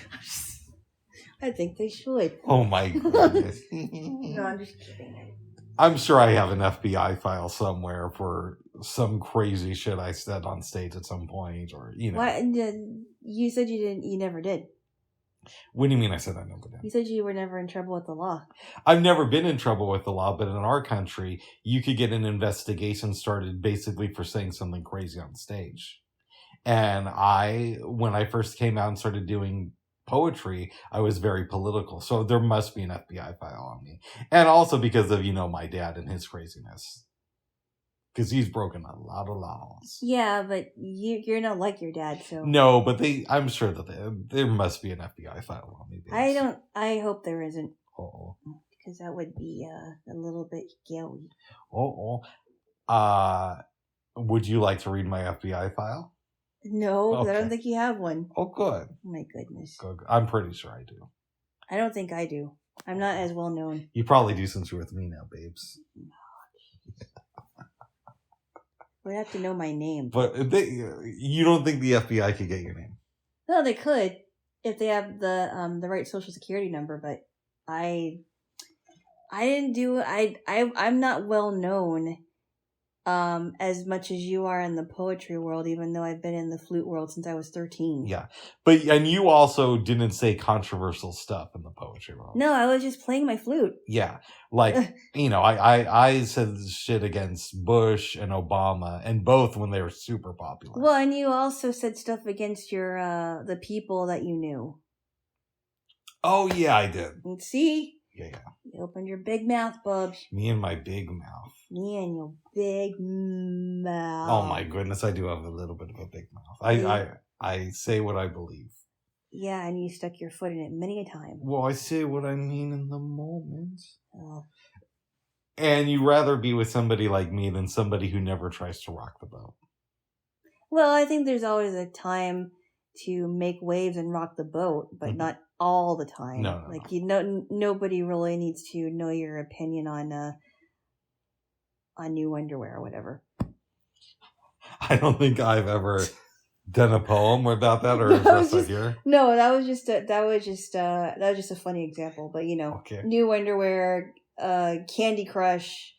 I think they should. Oh my goodness. No, I'm just kidding. I'm sure I have an FBI file somewhere for some crazy shit I said on stage at some point, or What? You said you never did. What do you mean I said I never did? You said you were never in trouble with the law. I've never been in trouble with the law, but in our country, you could get an investigation started basically for saying something crazy on stage. And when I first came out and started doing poetry, I was very political. So there must be an FBI file on me. And also because of, my dad and his craziness. Because he's broken a lot of laws. Yeah, but you're not like your dad, so... No, but I'm sure that there must be an FBI file on me. I hope there isn't. Uh-oh. Because that would be a little bit scary. Uh-oh. Would you like to read my FBI file? No, okay. I don't think you have one. Oh, good. Oh, my goodness. Good. I'm pretty sure I do. I don't think I do. I'm not as well known. You probably do since you're with me now, babes. We'd have to know my name. But you don't think the FBI could get your name? No, they could if they have the right social security number. But I didn't do. I'm not well known. As much as you are in the poetry world, even though I've been in the flute world since I was 13. Yeah. And you also didn't say controversial stuff in the poetry world. No, I was just playing my flute. Yeah. Like, I said shit against Bush and Obama, and both when they were super popular. Well, and you also said stuff against the people that you knew. Oh, yeah, I did. And see? Yeah. You opened your big mouth, Bubs. Me and my big mouth. Me and your big mouth. Oh my goodness, I do have a little bit of a big mouth. I say what I believe. Yeah, and you stuck your foot in it many a time. Well, I say what I mean in the moment. Oh. And you'd rather be with somebody like me than somebody who never tries to rock the boat. Well, I think there's always a time to make waves and rock the boat, but not all the time. No. Nobody really needs to know your opinion on new underwear or whatever. I don't think I've ever done a poem about that or addressed that here. No, that was just a funny example. But okay. New underwear, Candy Crush,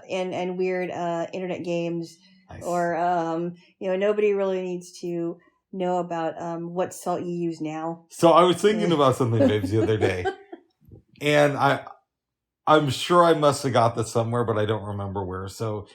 and weird internet games, nice. Or nobody really needs to know about what salt you use now. So I was thinking about something, babes, the other day, and I'm sure I must have got this somewhere, but I don't remember where. So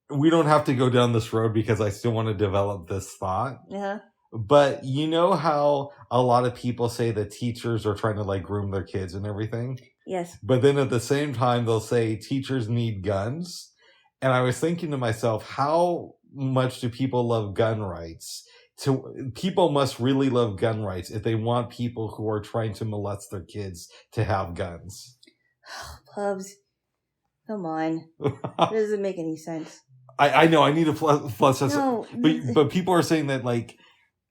we don't have to go down this road because I still want to develop this thought. Yeah. But you know how a lot of people say that teachers are trying to groom their kids and everything? Yes. But then at the same time, they'll say teachers need guns. And I was thinking to myself, how much do people love gun rights So people must really love gun rights if they want people who are trying to molest their kids to have guns. Pubs, come on. It doesn't make any sense. I know, I need to flush this. No, but people are saying that, like,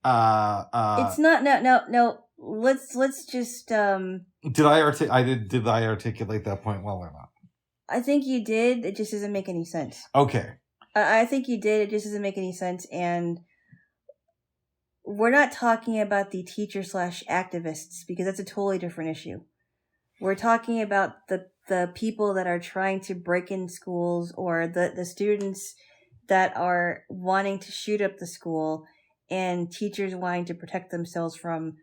it's not, no. Let's just, Did I articulate that point well or not? I think you did. It just doesn't make any sense. Okay. I think you did. It just doesn't make any sense. And we're not talking about the teacher/activists because that's a totally different issue. We're talking about the people that are trying to break in schools, or the students that are wanting to shoot up the school, and teachers wanting to protect themselves from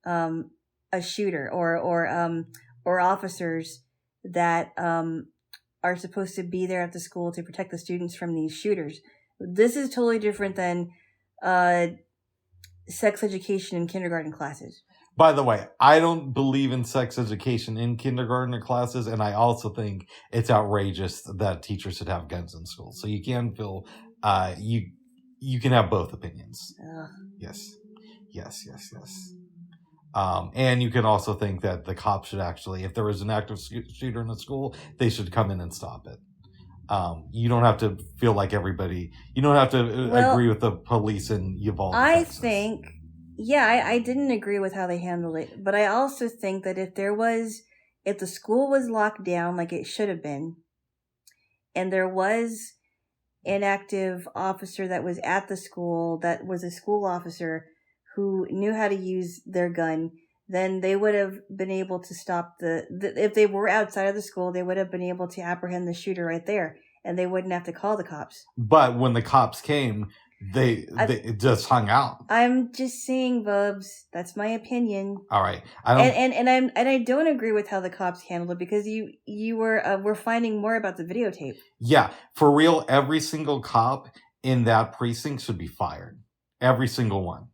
a shooter, or officers that are supposed to be there at the school to protect the students from these shooters. This is totally different than sex education in kindergarten classes. By the way, I don't believe in sex education in kindergarten classes, and I also think it's outrageous that teachers should have guns in school. So you can feel, you can have both opinions. Yes. And you can also think that the cops should actually, if there is an active shooter in a school, they should come in and stop it. You don't have to feel like everybody, you don't have to agree with the police in Uvalde, Texas. Think, I didn't agree with how they handled it, but I also think that if the school was locked down like it should have been, and there was an active officer that was at the school, that was a school officer who knew how to use their gun, then they would have been able to stop if they were outside of the school, they would have been able to apprehend the shooter right there, and they wouldn't have to call the cops. But when the cops came, they just hung out. I'm just saying, Bubs. That's my opinion. All right. I don't agree with how the cops handled it, because we're finding more about the videotape. Yeah, for real. Every single cop in that precinct should be fired. Every single one,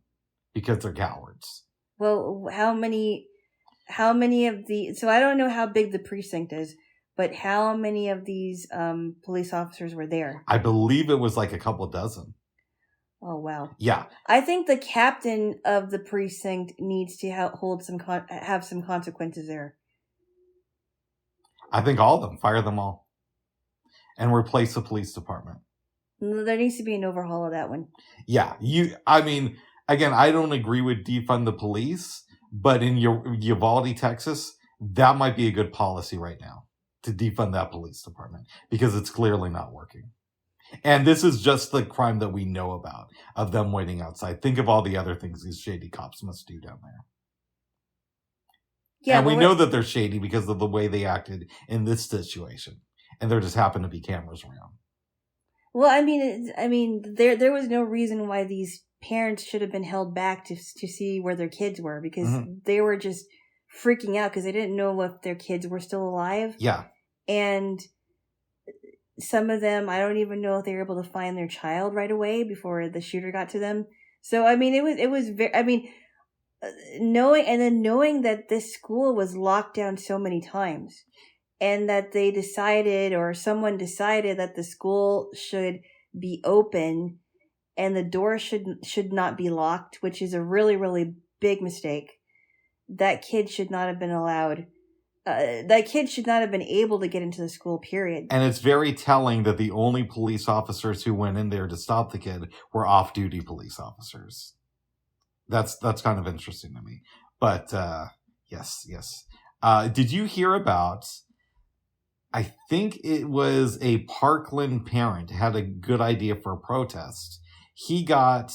because they're cowards. Well, how many of the? So I don't know how big the precinct is, but how many of these police officers were there? I believe it was like a couple dozen. Oh, wow. Yeah. I think the captain of the precinct needs to have some consequences there. I think all of them. Fire them all. And replace the police department. There needs to be an overhaul of that one. Yeah. Again, I don't agree with defund the police, but in Uvalde, Texas, that might be a good policy right now, to defund that police department, because it's clearly not working. And this is just the crime that we know about, of them waiting outside. Think of all the other things these shady cops must do down there. Yeah, and we know that they're shady because of the way they acted in this situation. And there just happen to be cameras around. Well, I mean, there was no reason why these parents should have been held back to see where their kids were, because they were just freaking out because they didn't know if their kids were still alive. Yeah. And some of them, I don't even know if they were able to find their child right away before the shooter got to them. So, I mean, it was very, knowing that this school was locked down so many times, and that they decided, or someone decided, that the school should be open and the door should not be locked, which is a really, really big mistake. That kid should not have been allowed. That kid should not have been able to get into the school, period. And it's very telling that the only police officers who went in there to stop the kid were off-duty police officers. That's kind of interesting to me. But yes. Did you hear about? I think it was a Parkland parent had a good idea for a protest. He got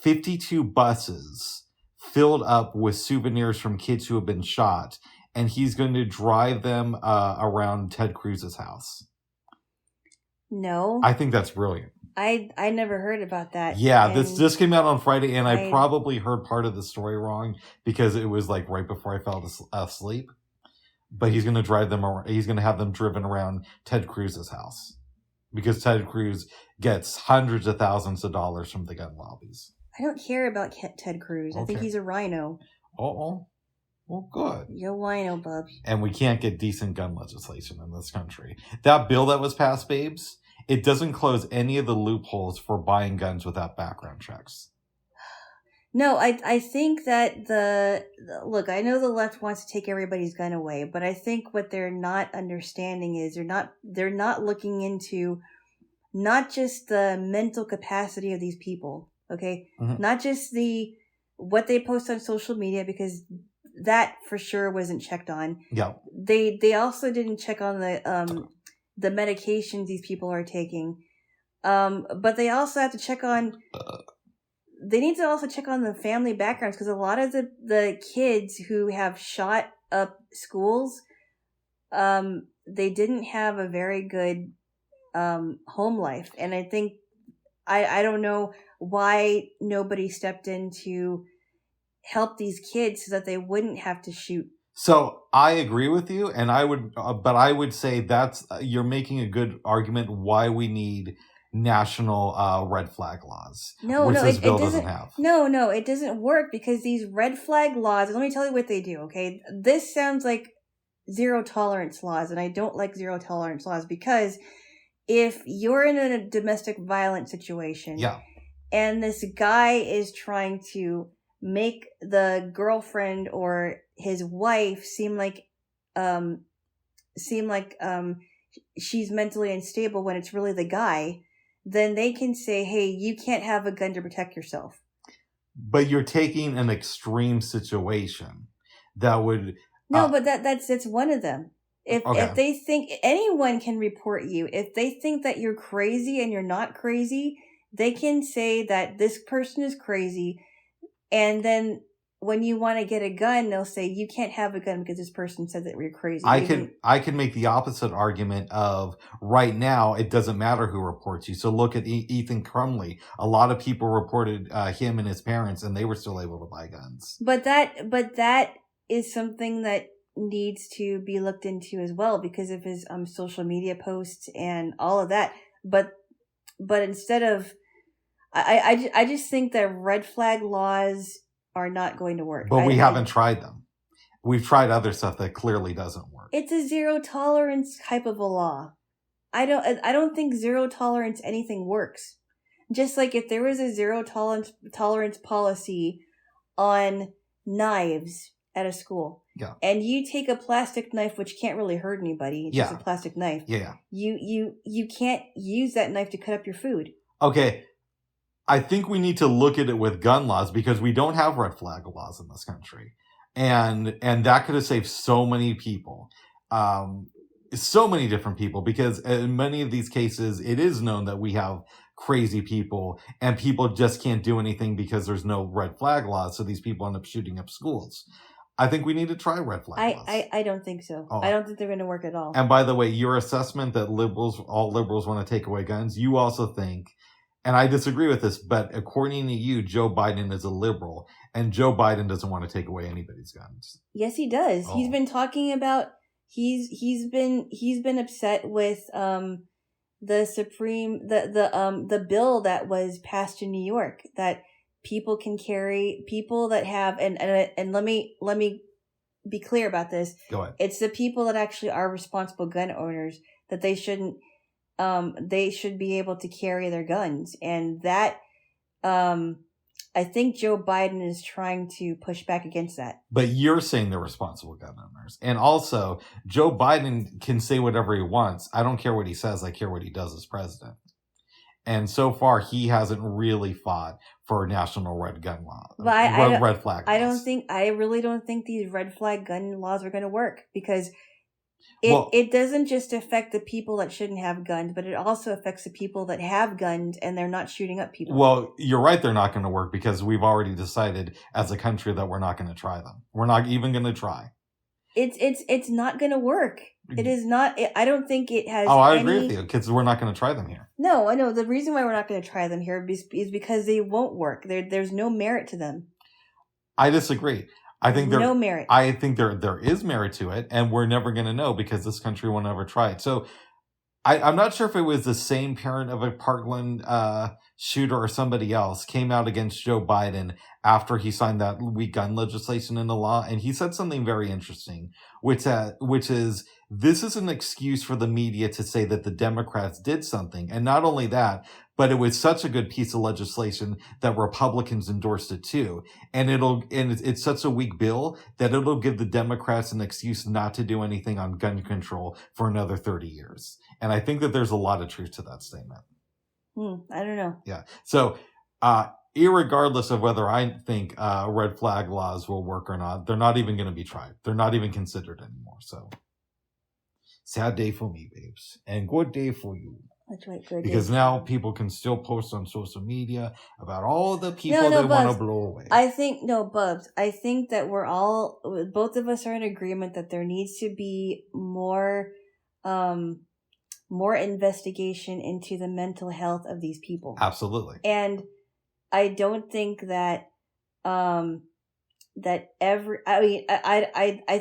52 buses filled up with souvenirs from kids who have been shot, and he's going to drive them around Ted Cruz's house. No. I think that's brilliant. I never heard about that. Yeah, this came out on Friday, and I probably heard part of the story wrong because it was like right before I fell asleep. But he's going to drive them around. He's going to have them driven around Ted Cruz's house, because Ted Cruz gets hundreds of thousands of dollars from the gun lobbies. I don't care about Ted Cruz. Okay. I think he's a rhino. Oh, well, good. You're a rhino, bub. And we can't get decent gun legislation in this country. That bill that was passed, babes, it doesn't close any of the loopholes for buying guns without background checks. No, I think that look, I know the left wants to take everybody's gun away, but I think what they're not understanding is they're not looking into not just the mental capacity of these people, okay? Mm-hmm. Not just what they post on social media, because that for sure wasn't checked on. Yeah. They also didn't check on the medications these people are taking. But they also have to check on they need to also check on the family backgrounds, because a lot of the kids who have shot up schools, they didn't have a very good home life. And I think I don't know why nobody stepped in to help these kids so that they wouldn't have to shoot. So I agree with you, and but I would say that's you're making a good argument why we need national red flag laws. Which this bill doesn't have. No, it doesn't work, because these red flag laws, let me tell you what they do, okay? This sounds like zero tolerance laws, and I don't like zero tolerance laws, because if you're in a domestic violence situation, and this guy is trying to make the girlfriend or his wife seem like she's mentally unstable when it's really the guy, then they can say, hey, you can't have a gun to protect yourself. But you're taking an extreme situation that would... No, but that's one of them. If they think anyone can report you, if they think that you're crazy and you're not crazy, they can say that this person is crazy. And then when you want to get a gun, they'll say you can't have a gun because this person said that you're crazy. I can make the opposite argument of right now it doesn't matter who reports you. So look at Ethan Crumley. A lot of people reported him and his parents, and they were still able to buy guns. But that is something that needs to be looked into as well, because of his social media posts and all of that. But instead of I just think that red flag laws are not going to work. But we haven't tried them. We've tried other stuff that clearly doesn't work. It's a zero tolerance type of a law. I don't think zero tolerance anything works. Just like if there was a zero tolerance policy on knives at a school, and you take a plastic knife, which can't really hurt anybody, it's just a plastic knife. You can't use that knife to cut up your food. Okay. I think we need to look at it with gun laws, because we don't have red flag laws in this country. And that could have saved so many people. So many different people, because in many of these cases, it is known that we have crazy people, and people just can't do anything because there's no red flag laws. So these people end up shooting up schools. I think we need to try red flag laws. I don't think so. Oh. I don't think they're going to work at all. And by the way, your assessment that all liberals want to take away guns, you also think, and I disagree with this, but according to you, Joe Biden is a liberal, and Joe Biden doesn't want to take away anybody's guns. Yes, he does. Oh. He's been talking about he's been upset with the bill that was passed in New York, that people that have and let me be clear about this. Go ahead. It's the people that actually are responsible gun owners, that they should be able to carry their guns. And that, I think Joe Biden is trying to push back against that. But you're saying they're responsible gun owners. And also, Joe Biden can say whatever he wants. I don't care what he says. I care what he does as president. And so far, he hasn't really fought for national red gun law. Red flag laws. I really don't think these red flag gun laws are going to work, because it doesn't just affect the people that shouldn't have guns, but it also affects the people that have guns and they're not shooting up people. Well, you're right, they're not going to work, because we've already decided as a country that we're not going to try them. We're not even going to try. It's not going to work. It is not. I don't think it has. Oh, I agree with you, because we're not going to try them here. No, I know. The reason why we're not going to try them here is because they won't work. There's no merit to them. I disagree. I think no merit. I think there is merit to it, and we're never going to know, because this country will never try it. So I'm not sure if it was the same parent of a Parkland shooter or somebody else came out against Joe Biden after he signed that weak gun legislation into law, and he said something very interesting, which is this is an excuse for the media to say that the Democrats did something, and not only that, but it was such a good piece of legislation that Republicans endorsed it too, and it's such a weak bill that it'll give the Democrats an excuse not to do anything on gun control for another 30 years. And I think that there's a lot of truth to that statement. I don't know. Yeah. So, irregardless of whether I think red flag laws will work or not, they're not even going to be tried. They're not even considered anymore. So, sad day for me, babes, and good day for you. That's right. Good. Because now people can still post on social media about all the people they want to blow away. Bubs. I think that both of us are in agreement that there needs to be more investigation into the mental health of these people. Absolutely. And I don't think that I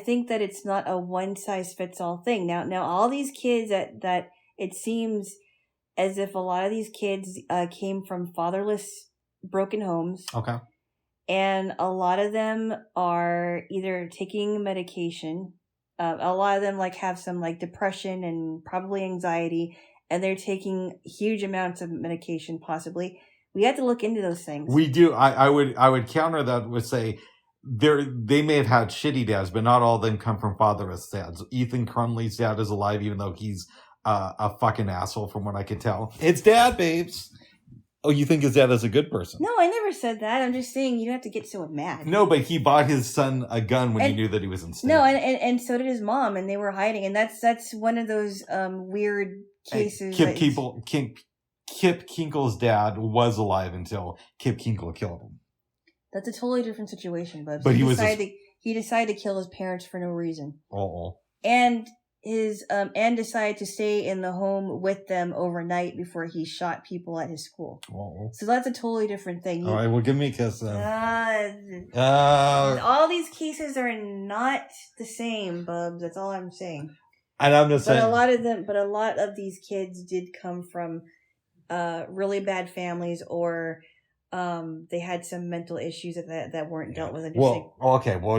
think that it's not a one size fits all thing. Now all these kids that it seems as if a lot of these kids came from fatherless, broken homes. Okay. And a lot of them are either taking medication. A lot of them have some depression and probably anxiety, and they're taking huge amounts of medication possibly. We have to look into those things. We do. I would counter that with say they may have had shitty dads, but not all of them come from fatherless dads. Ethan Crumley's dad is alive, even though he's a fucking asshole from what I can tell. It's dad, babes. Oh, you think his dad is a good person? No, I never said that. I'm just saying you don't have to get so mad. No, but he bought his son a gun when he knew that he was insane. No, and so did his mom, and they were hiding, and that's one of those weird cases. Kip Kinkle's dad was alive until Kip Kinkle killed him. That's a totally different situation, bud. But he decided to kill his parents for no reason. Oh. And decided to stay in the home with them overnight before he shot people at his school. Oh. So that's a totally different thing. All right, well, give me a kiss then. All these cases are not the same, Bubs. That's all I'm saying. And I'm just saying. But a lot of these kids did come from really bad families, or they had some mental issues that weren't dealt with. Well,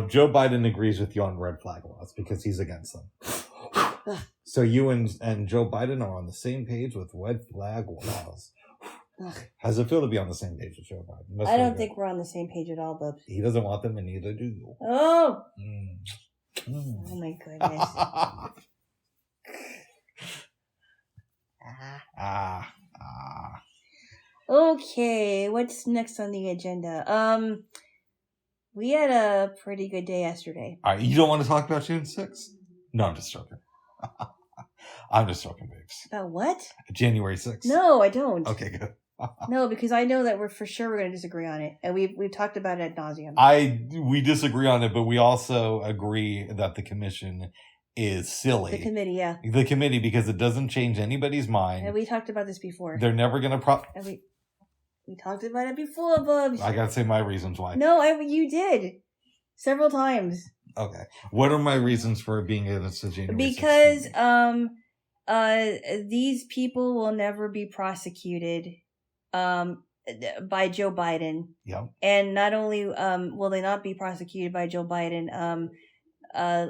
Joe Biden agrees with you on red flag laws because he's against them. So you and Joe Biden are on the same page with red flag laws. How does it feel to be on the same page with Joe Biden? I don't think we're on the same page at all, Bubs. He doesn't want them, and neither do you. Oh! Oh my goodness. Okay, what's next on the agenda? We had a pretty good day yesterday. All right, you don't want to talk about June 6th? No, I'm just joking. I'm just joking, babes. About what? January 6th. No, I don't. Okay, good. No, because I know that we're going to disagree on it, and we've talked about it ad nauseum. We disagree on it, but we also agree that the commission is silly. The committee, yeah. The committee, because it doesn't change anybody's mind. And we talked about this before. They're never going to we talked about it before, Bubs. I gotta say my reasons why. No, you did. Several times. Okay. What are my reasons for being against the January 6th? Because these people will never be prosecuted by Joe Biden. Yep. And not only will they not be prosecuted by Joe Biden,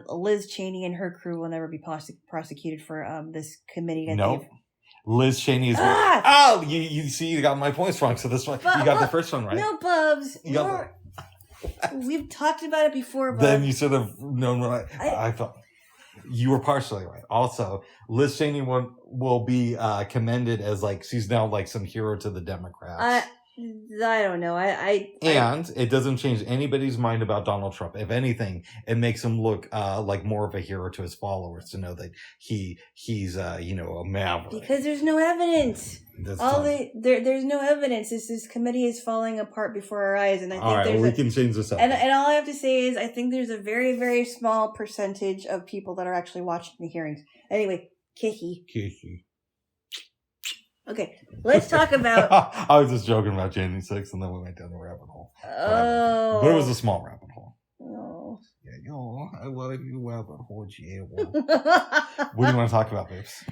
Liz Cheney and her crew will never be prosecuted for this committee. Nope. Liz Cheney is... you see, you got my points wrong, so this one, you got the first one right. No, Bubs. We've talked about it before, Bubs. Then you should have known what I thought. You were partially right. Also, Liz Cheney will be commended as she's now some hero to the Democrats. I don't know. And it doesn't change anybody's mind about Donald Trump. If anything, it makes him look like more of a hero to his followers to know that he's a maverick. Because there's no evidence. There's no evidence. This committee is falling apart before our eyes, and I think we can change this up. And all I have to say is I think there's a very, very small percentage of people that are actually watching the hearings. Anyway, Kiki. Okay, let's talk about... I was just joking about January 6th, and then we went down the rabbit hole. Oh. But it was a small rabbit hole. Oh. Yeah, I love you, rabbit hole, Jaylo. What do you want to talk about, babes?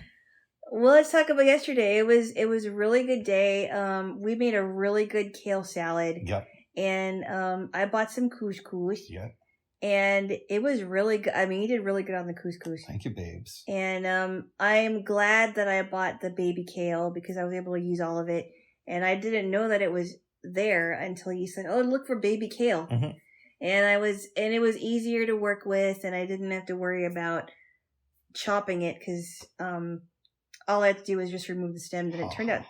Well, let's talk about yesterday. It was a really good day. We made a really good kale salad. Yep. And I bought some couscous. Yep. And it was really good. I mean, you did really good on the couscous. Thank you, babes. And I am glad that I bought the baby kale because I was able to use all of it. And I didn't know that it was there until you said, "Oh, look for baby kale." Mm-hmm. And it was easier to work with, and I didn't have to worry about chopping it because all I had to do was just remove the stems, and it turned out,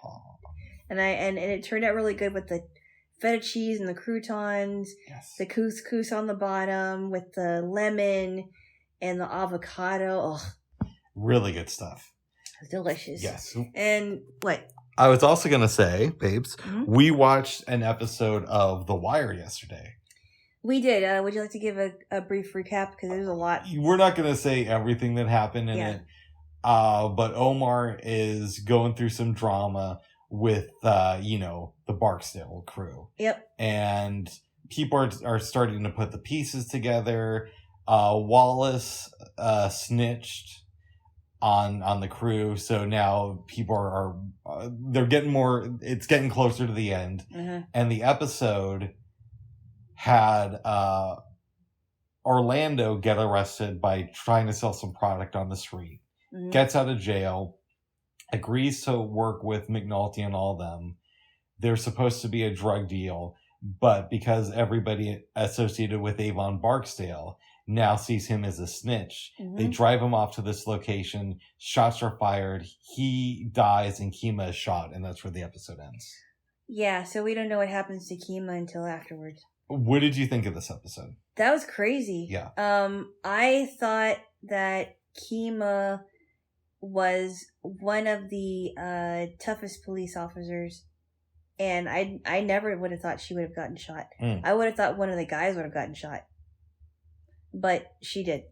and it turned out really good with the feta cheese and the croutons, yes. The couscous on the bottom with the lemon and the avocado. Oh, really good stuff. Delicious. Yes. And what? I was also going to say, babes, we watched an episode of The Wire yesterday. We did. Would you like to give a brief recap? Because there's a lot. We're not going to say everything that happened in it. But Omar is going through some drama with, the Barksdale crew. Yep. And people are starting to put the pieces together. Wallace snitched on the crew, so now people are they're getting more. It's getting closer to the end, and the episode had Orlando get arrested by trying to sell some product on the street. Gets out of jail, agrees to work with McNulty and all them. There's supposed to be a drug deal, but because everybody associated with Avon Barksdale now sees him as a snitch, they drive him off to this location. Shots are fired. He dies, and Kima is shot, and that's where the episode ends. Yeah, so we don't know what happens to Kima until afterwards. What did you think of this episode? That was crazy. Yeah. I thought that Kima was one of the toughest police officers, and I never would have thought she would have gotten shot. I would have thought one of the guys would have gotten shot, but she did.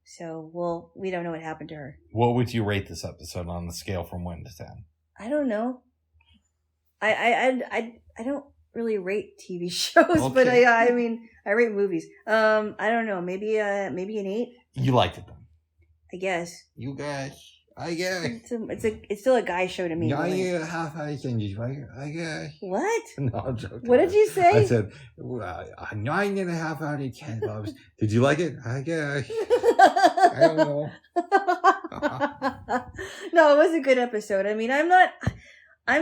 So we don't know what happened to her. What would you rate this episode on the scale from 1 to 10? I don't know. I don't really rate TV shows, okay. But I mean I rate movies. I don't know, maybe an 8. You liked it then? I guess. You guys, I guess. It's still a guy show to me. 9.5 I guess. What? No, I'm joking. What did you say? I said 9.5 out of 10, Bobs. Did you like it? I guess. I don't know. No, it was a good episode. I mean, I'm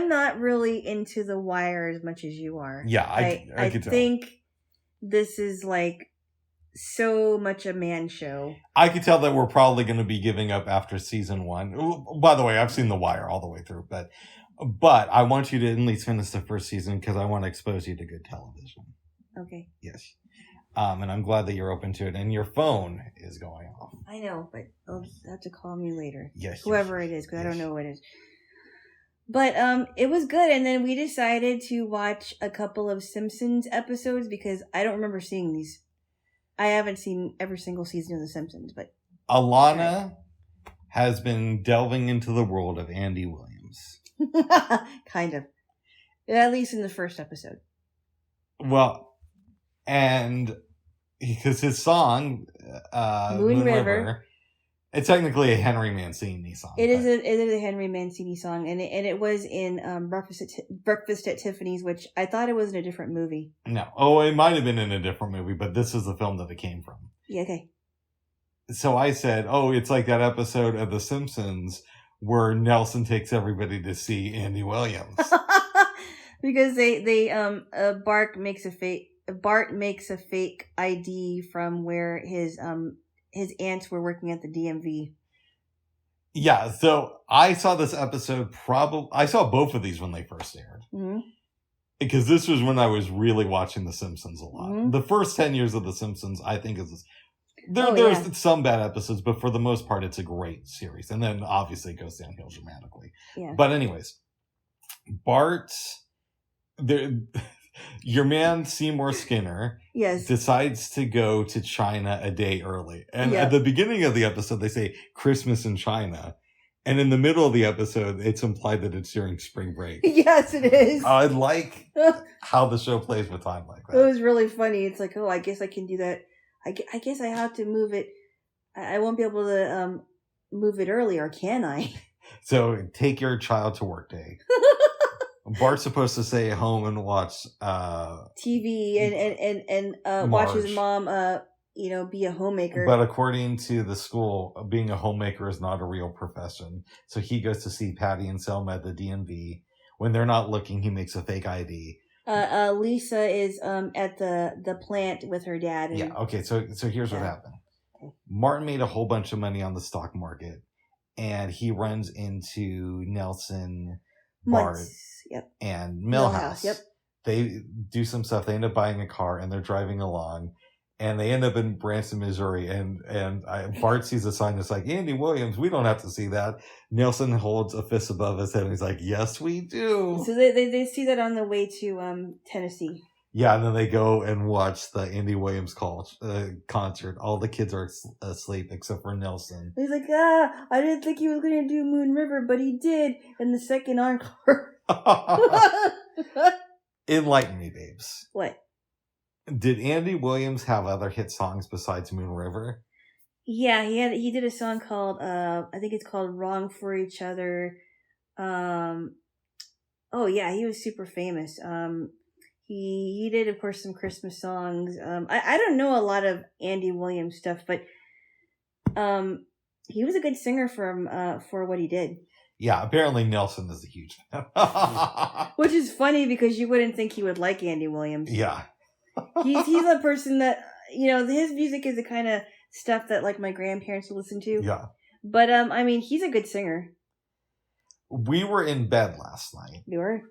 not really into The Wire as much as you are. Yeah, I could tell. I think this is like so much a man show. I could tell that we're probably going to be giving up after season 1. By the way, I've seen The Wire all the way through, but I want you to at least finish the first season because I want to expose you to good television. Okay. Yes. And I'm glad that you're open to it, and your phone is going off. I know, but you'll have to call me later. Yes. Whoever it is, because I don't know what it is. But it was good, and then we decided to watch a couple of Simpsons episodes because I don't remember seeing these. I haven't seen every single season of The Simpsons, but Alana has been delving into the world of Andy Williams. Kind of. At least in the first episode. Well, and because his song, Moon River, it's technically a Henry Mancini song. It is a Henry Mancini song, and it was in Breakfast at Tiffany's, which I thought it was in a different movie. No. Oh, it might have been in a different movie, but this is the film that it came from. Yeah, okay. So I said, it's like that episode of The Simpsons where Nelson takes everybody to see Andy Williams. Because Bart makes a fake ID from where his aunts were working at the DMV. Yeah, so I saw this episode I saw both of these when they first aired. Mm-hmm. Because this was when I was really watching The Simpsons a lot. Mm-hmm. The first 10 years of The Simpsons, I think, there's some bad episodes, but for the most part, it's a great series. And then, obviously, it goes downhill dramatically. Yeah. But anyways, your man Seymour Skinner decides to go to China a day early. And at the beginning of the episode, they say Christmas in China. And in the middle of the episode, it's implied that it's during spring break. Yes, it is. I like how the show plays with time like that. It was really funny. It's like, I guess I can do that. I guess I have to move it. I won't be able to move it early, or can I? So take your child to work day. Bart's supposed to stay at home and watch TV and watch his mom be a homemaker. But according to the school, being a homemaker is not a real profession. So he goes to see Patty and Selma at the DMV. When they're not looking, he makes a fake ID. Lisa is at the plant with her dad. Yeah. Okay. So here's what happened. Martin made a whole bunch of money on the stock market, and he runs into Nelson, Bart, and Millhouse. Yep. They do some stuff. They end up buying a car, and they're driving along, and they end up in Branson, Missouri. And Bart sees a sign that's like, Andy Williams. We don't have to see that. Nelson holds a fist above his head, and he's like, yes, we do. So they see that on the way to Tennessee. Yeah, and then they go and watch the Andy Williams concert. All the kids are asleep except for Nelson. He's like, I didn't think he was going to do Moon River, but he did in the second encore. Enlighten me, babes. What? Did Andy Williams have other hit songs besides Moon River? Yeah, he did a song called, I think it's called Wrong for Each Other. Oh yeah, he was super famous. He did, of course, some Christmas songs. I don't know a lot of Andy Williams stuff, but he was a good singer for what he did. Yeah, apparently Nelson is a huge fan. Which is funny because you wouldn't think he would like Andy Williams. Yeah. He's a person that, his music is the kind of stuff that like my grandparents would listen to. Yeah. But he's a good singer. We were in bed last night. You were?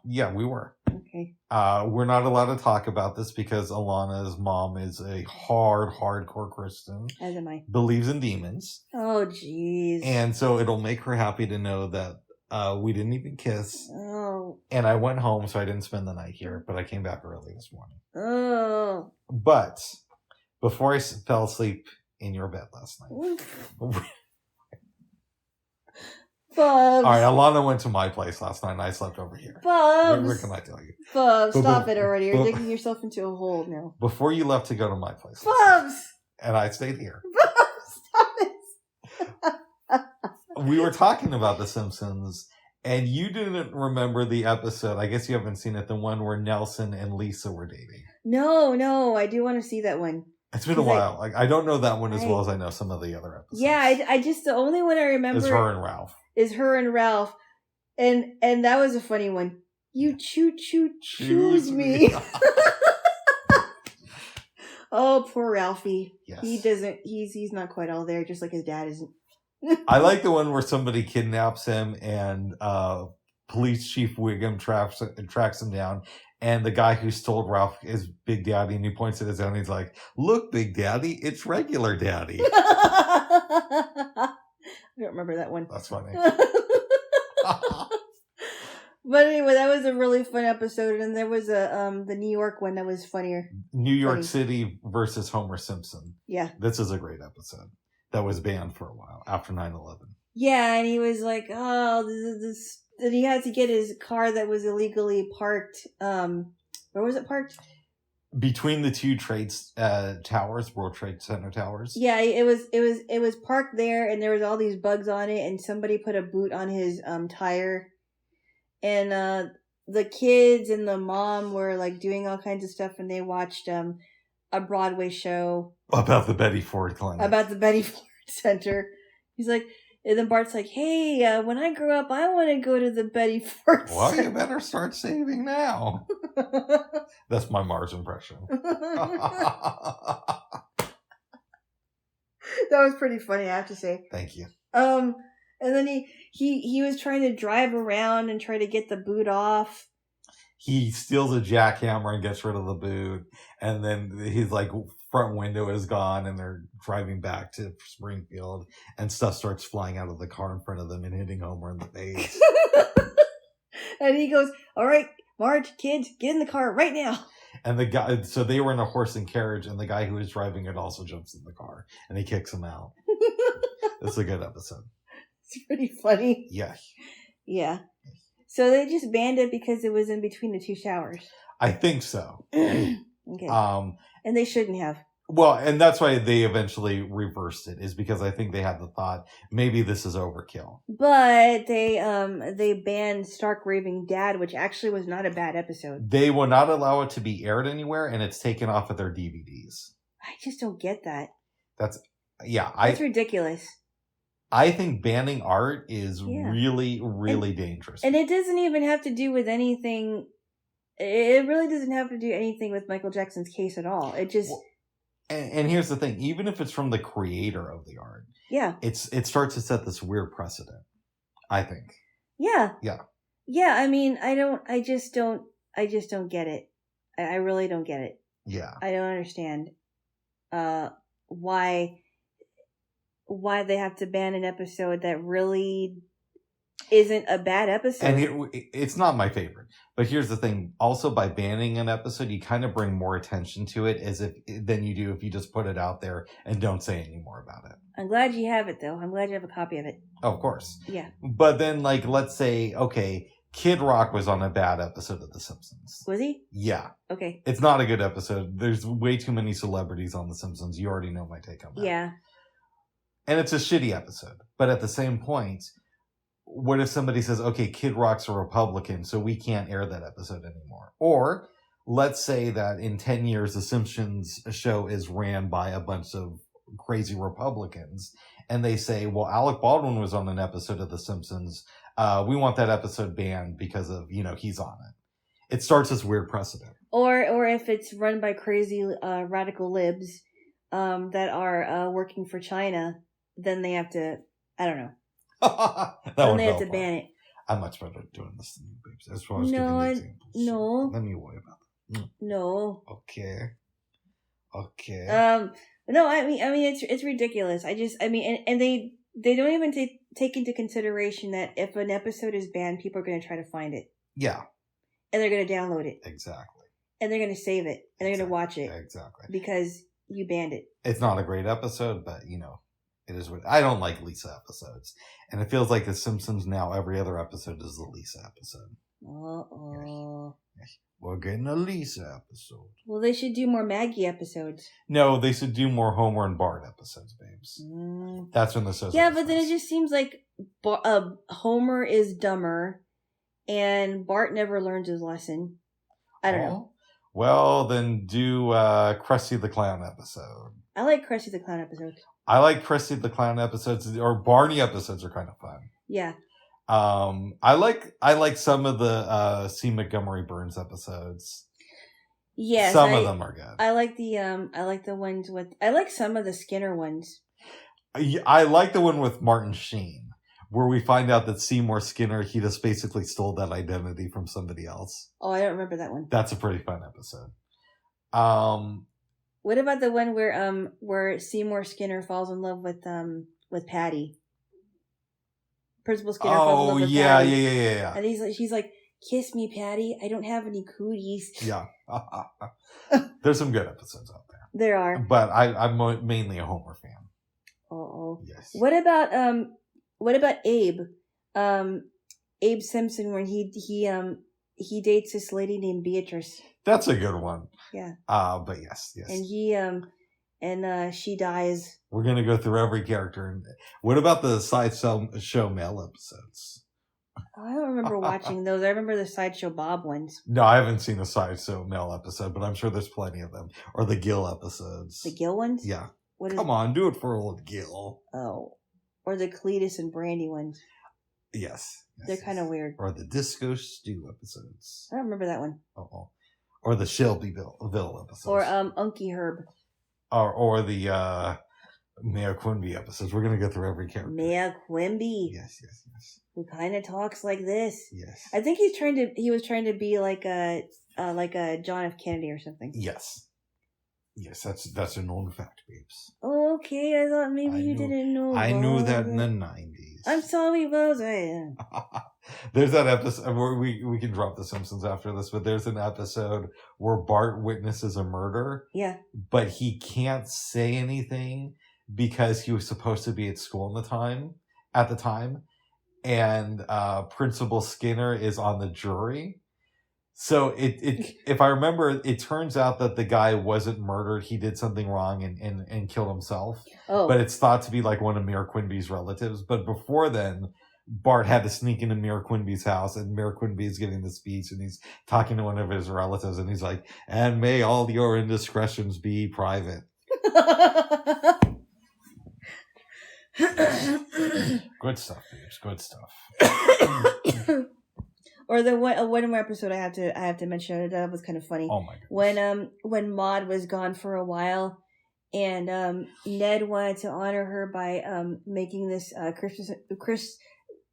Yeah, we were. Okay. We're not allowed to talk about this because Alana's mom is a hardcore Christian. As am I. Believes in demons. Oh, jeez. And so it'll make her happy to know that we didn't even kiss. Oh. And I went home, so I didn't spend the night here, but I came back early this morning. Oh. But before I fell asleep in your bed last night. Bubs. All right, Alana went to my place last night and I slept over here. Bubs. What can I tell you? Bubs, stop it already. You're digging yourself into a hole now. Before you left to go to my place. Bubs. And I stayed here. Bubs, stop it. We were talking about The Simpsons and you didn't remember the episode. I guess you haven't seen it. The one where Nelson and Lisa were dating. No. I do want to see that one. It's been a while. I don't know that one as well as I know some of the other episodes. Yeah, I just, the only one I remember is her and Ralph. And that was a funny one. You choose me. Oh, poor Ralphie. Yes. He's not quite all there, just like his dad isn't. I like the one where somebody kidnaps him and police chief Wiggum tracks him down. And the guy who stole Ralph is Big Daddy, and he points at his own. And he's like, "Look, Big Daddy, it's regular Daddy." I don't remember that one. That's funny. But anyway, that was a really fun episode, and there was the New York one that was funnier. New York City versus Homer Simpson. Yeah, this is a great episode. That was banned for a while after 9/11. Yeah, and he was like, "Oh, this." And he had to get his car that was illegally parked. Where was it parked? Between the two towers, World Trade Center towers. Yeah, it was parked there, and there was all these bugs on it, and somebody put a boot on his tire, and the kids and the mom were like doing all kinds of stuff, and they watched a Broadway show about the Betty Ford Clinic, about the Betty Ford Center. He's like. And then Bart's like, hey, when I grow up, I want to go to the Betty Ford Well, Center. you better start saving now. That's my Mars impression. That was pretty funny, I have to say. Thank you. And then he was trying to drive around and try to get the boot off. He steals a jackhammer and gets rid of the boot. And then he's like, front window is gone and they're driving back to Springfield and stuff starts flying out of the car in front of them and hitting Homer in the face. And he goes, all right, Marge, kids, get in the car right now. And the guy, so they were in a horse and carriage and the guy who was driving it also jumps in the car and he kicks him out. It's a good episode. It's pretty funny. Yeah. Yeah. So they just banned it because it was in between the two showers. I think so. Okay. And they shouldn't have. Well, and that's why they eventually reversed it, is because I think they had the thought, maybe this is overkill. But they banned Stark Raving Dad, which actually was not a bad episode. They will not allow it to be aired anywhere, and it's taken off of their DVDs. I just don't get that. That's ridiculous. I think banning art is really, really dangerous. And it doesn't even have to do with anything. It really doesn't have to do anything with Michael Jackson's case at all. It just... And here's the thing, even if it's from the creator of the art, it starts to set this weird precedent, I think. Yeah. I mean, I just don't get it. I really don't get it. Yeah. I don't understand why they have to ban an episode that really isn't a bad episode. And it's not my favorite. But here's the thing. Also, by banning an episode, you kind of bring more attention to it than you do if you just put it out there and don't say any more about it. I'm glad you have it, though. I'm glad you have a copy of it. Oh, of course. Yeah. But then, like, let's say, okay, Kid Rock was on a bad episode of The Simpsons. Was he? Yeah. Okay. It's not a good episode. There's way too many celebrities on The Simpsons. You already know my take on that. Yeah. And it's a shitty episode. But at the same point... What if somebody says, okay, Kid Rock's a Republican, so we can't air that episode anymore? Or let's say that in 10 years, The Simpsons show is ran by a bunch of crazy Republicans, and they say, well, Alec Baldwin was on an episode of The Simpsons. We want that episode banned because of, he's on it. It starts this weird precedent. Or if it's run by crazy radical libs that are working for China, then they have to, I don't know. Then they have to ban it. I'm much better at doing this than you, babes. As far as giving the examples. No. Let me worry about that. No. Okay. No, I mean, it's ridiculous. And they don't even take into consideration that if an episode is banned, people are going to try to find it. Yeah. And they're going to download it. Exactly. And they're going to save it. And they're going to watch it. Exactly. Because you banned it. It's not a great episode, but, it is what I don't like Lisa episodes. And it feels like The Simpsons now, every other episode is the Lisa episode. Uh-oh. We're getting a Lisa episode. Well, they should do more Maggie episodes. No, they should do more Homer and Bart episodes, babes. That's when the show's but then it just seems like Homer is dumber and Bart never learns his lesson. I don't know. Well, then do Krusty the Clown episode. I like Krusty the Clown episodes. I like Krusty the Clown episodes, or Barney episodes are kind of fun. Yeah. I like some of the C. Montgomery Burns episodes. Yes, some of them are good. I like the ones with. I like some of the Skinner ones. I like the one with Martin Sheen, where we find out that Seymour Skinner, he just basically stole that identity from somebody else. Oh, I don't remember that one. That's a pretty fun episode. What about the one where Seymour Skinner falls in love with Patty? Principal Skinner falls in love with Patty. Yeah. And she's like, kiss me, Patty. I don't have any cooties. Yeah. There's some good episodes out there. There are. But I'm mainly a Homer fan. Oh. Yes. What about Abe? Abe Simpson, when he dates this lady named Beatrice. That's a good one. Yeah. But yes. And she dies. We're gonna go through every character. What about the Sideshow Mel episodes? I don't remember watching those. I remember the Sideshow Bob ones. No, I haven't seen a Sideshow Mel episode, but I'm sure there's plenty of them. Or the Gil episodes. The Gil ones? Yeah. Come on, do it for old Gil. Oh. Or the Cletus and Brandy ones. Yes. They're kind of weird. Or the Disco Stew episodes. I don't remember that one. Uh-oh. Or the Shelbyville episodes. Or Unky Herb. Or the Mayor Quimby episodes. We're going to go through every character. Mayor Quimby. Yes. Who kind of talks like this. Yes. I think he was trying to be like a John F. Kennedy or something. Yes. Yes, that's a known fact, babes. Oh, okay. I thought maybe you didn't know. I knew that in the 90s. I'm sorry, Buzz. There's that episode where we can drop The Simpsons after this, but there's an episode where Bart witnesses a murder. Yeah. But he can't say anything because he was supposed to be at school at the time. And Principal Skinner is on the jury. So if I remember, it turns out that the guy wasn't murdered. He did something wrong and killed himself. Oh. But it's thought to be like one of Mayor Quimby's relatives. But before then, Bart had to sneak into Mayor Quimby's house, and Mayor Quimby is giving the speech, and he's talking to one of his relatives, and he's like, "And may all your indiscretions be private." Good stuff, babes. Good stuff. Or the one more episode I have to mention that was kind of funny. Oh my goodness. When Maude was gone for a while, and Ned wanted to honor her by making this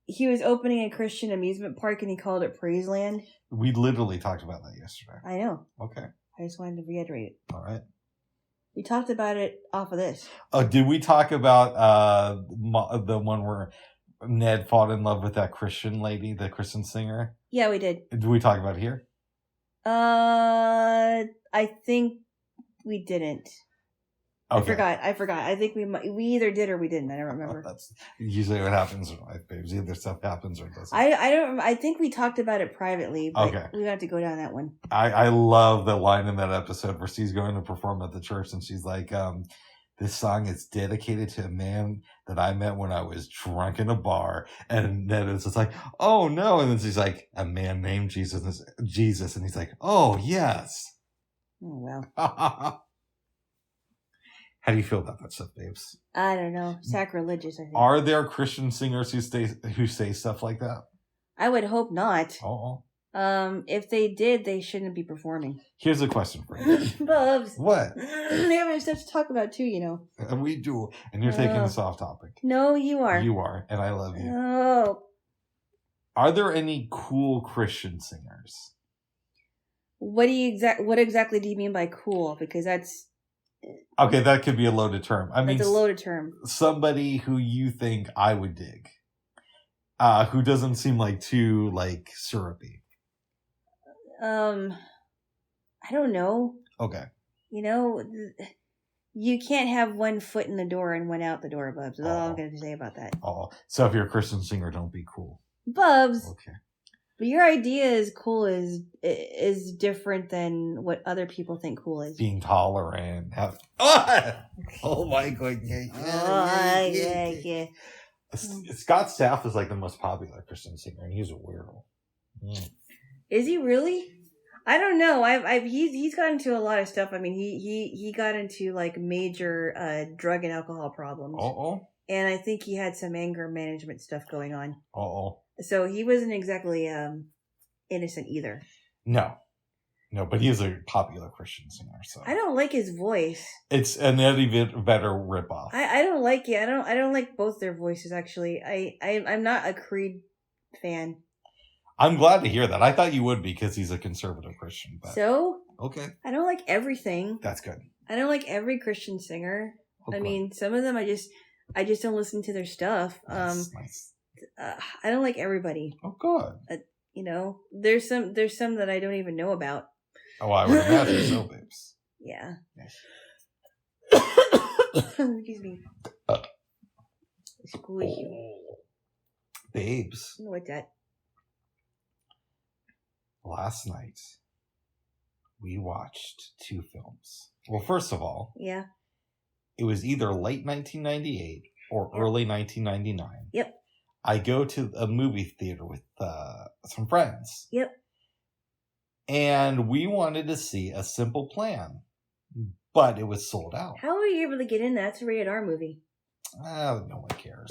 he was opening a Christian amusement park, and he called it Praise Land. We literally talked about that yesterday. I know. Okay. I just wanted to reiterate it. All right. We talked about it off of this. Oh, did we talk about the one where Ned fell in love with that Christian lady, the Christian singer? Yeah, we did. Did we talk about it here? I think we didn't. Okay. I forgot. I think we either did or we didn't. I don't remember. That's usually what happens in life, babes. Either stuff happens or it doesn't. I don't. I think we talked about it privately. But okay. We have to go down that one. I love the line in that episode where she's going to perform at the church, and she's like, "This song is dedicated to a man that I met when I was drunk in a bar." And then it's just like, "Oh no!" And then she's like, "A man named Jesus," and he's like, "Oh yes." Oh well. How do you feel about that stuff, babes? I don't know. Sacrilegious, I think. Are there Christian singers who say stuff like that? I would hope not. Oh. If they did, they shouldn't be performing. Here's a question for you. Bubs. What? They have stuff to talk about too, you know. And we do. And you're taking this off topic. No, you are. You are, and I love you. Oh. Are there any cool Christian singers? What exactly do you mean by cool? Because that's... Okay, that could be a loaded term. I mean, it's a loaded term. Somebody who you think I would dig, who doesn't seem like too like syrupy. I don't know. Okay. You know, you can't have one foot in the door and one out the door, Bubs. That's all I'm going to say about that. Oh, so if you're a Christian singer, don't be cool, Bubs. Okay. But your idea is cool is different than what other people think cool is. Being tolerant. Oh my goodness. Yeah. Scott Stapp is like the most popular Christian singer, and he's a weirdo. Is he really? I don't know. He's got into a lot of stuff. I mean, he got into like major drug and alcohol problems. And I think he had some anger management stuff going on. So he wasn't exactly innocent either. No, but he is a popular Christian singer. So I don't like his voice. It's an Eddie Vedder ripoff. I don't like it. I don't like both their voices actually. I'm not a Creed fan. I'm glad to hear that. I thought you would be because he's a conservative Christian. But... So okay, I don't like everything. That's good. I don't like every Christian singer. Okay. I mean, some of them I just don't listen to their stuff. Nice. I don't like everybody. Oh, good. You know, there's some that I don't even know about. Oh, I would imagine so, babes. Yeah. Yes. Excuse me. Squishy. Babes. What's that? Last night, we watched 2 films. Well, first of all, yeah, it was either late 1998 or early 1999. Yep. I go to a movie theater with some friends. Yep. And we wanted to see A Simple Plan, but it was sold out. How were you able to get in? That's a rated R movie. No one cares.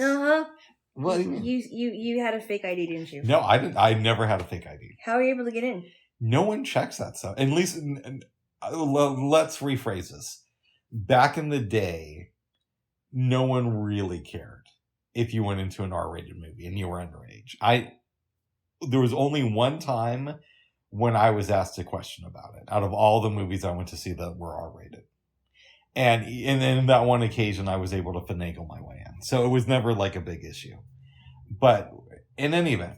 What do you mean? You had a fake ID, didn't you? No, I didn't. I never had a fake ID. How were you able to get in? No one checks that stuff. At least, let's rephrase this. Back in the day, no one really cared if you went into an R-rated movie and you were underage. There was only one time when I was asked a question about it out of all the movies I went to see that were R-rated. And in that one occasion, I was able to finagle my way in. So it was never like a big issue. But in any event,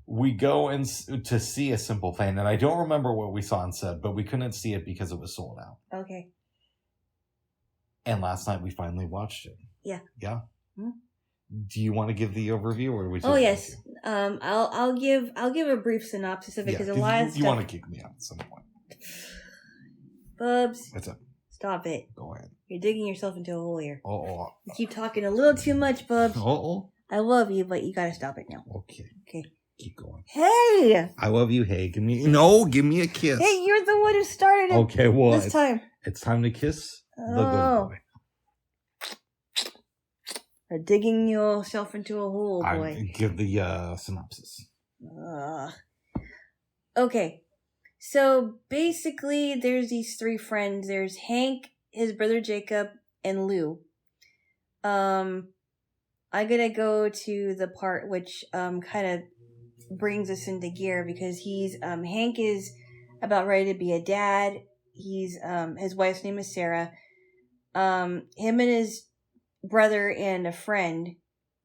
we go to see A Simple Plan. And I don't remember what we saw and said, but we couldn't see it because it was sold out. Okay. And last night we finally watched it. Yeah. Yeah. Mm-hmm. Do you want to give the overview, or would you? Oh yes. I'll give a brief synopsis of it because a lot of stuff. You want to kick me out at some point. Bubs. What's up? Stop it. Go ahead. You're digging yourself into a hole here. Oh. You keep talking a little too much, Bubs. Oh. I love you, but you gotta stop it now. Okay. Keep going. Hey! I love you. Hey, give me a kiss. Hey, you're the one who started it. Okay, well, this time. It's time to kiss the good boy. Digging yourself into a hole, boy. I give the synopsis. Okay. So basically, there's these three friends. There's Hank, his brother Jacob, and Lou. I'm gonna go to the part which kind of brings us into gear because Hank is about ready to be a dad. He's his wife's name is Sarah. Him and his brother and a friend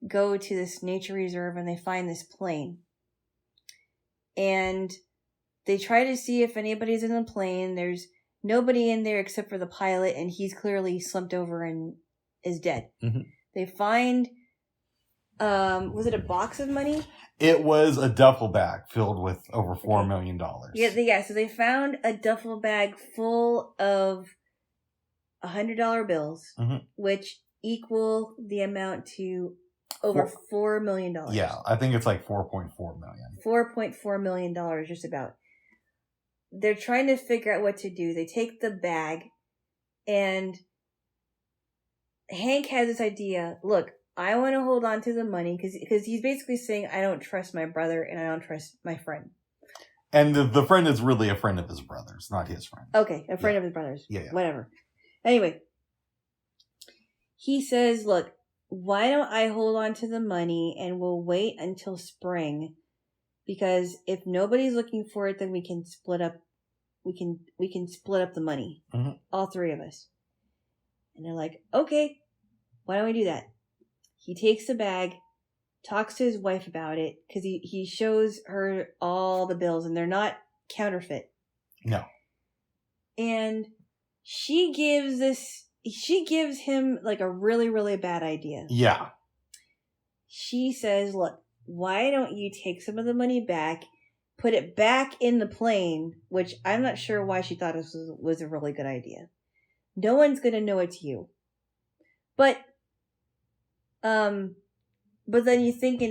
go to this nature reserve and they find this plane. And they try to see if anybody's in the plane. There's nobody in there except for the pilot, and he's clearly slumped over and is dead. Mm-hmm. They find, was it a box of money? It was a duffel bag filled with over $4 million. Yeah. So they found a duffel bag full of $100 bills, which equal the amount to over $4 million. Yeah, I think it's like $4.4 million. $4.4 million, just about. They're trying to figure out what to do. They take the bag, and Hank has this idea. Look, I want to hold on to the money because he's basically saying, I don't trust my brother and I don't trust my friend. And the friend is really a friend of his brother's, not his friend. Okay, a friend of his brother's. Yeah. Whatever. Anyway, he says, look, why don't I hold on to the money and we'll wait until spring, because if nobody's looking for it, then we can split up. We can split up the money, all three of us. And they're like, okay, why don't we do that? He takes the bag, talks to his wife about it, because he shows her all the bills and they're not counterfeit. No. And she gives him like a really, really bad idea. Yeah. She says, look, why don't you take some of the money back, put it back in the plane, which I'm not sure why she thought this was a really good idea. No one's going to know it's you. But then you think,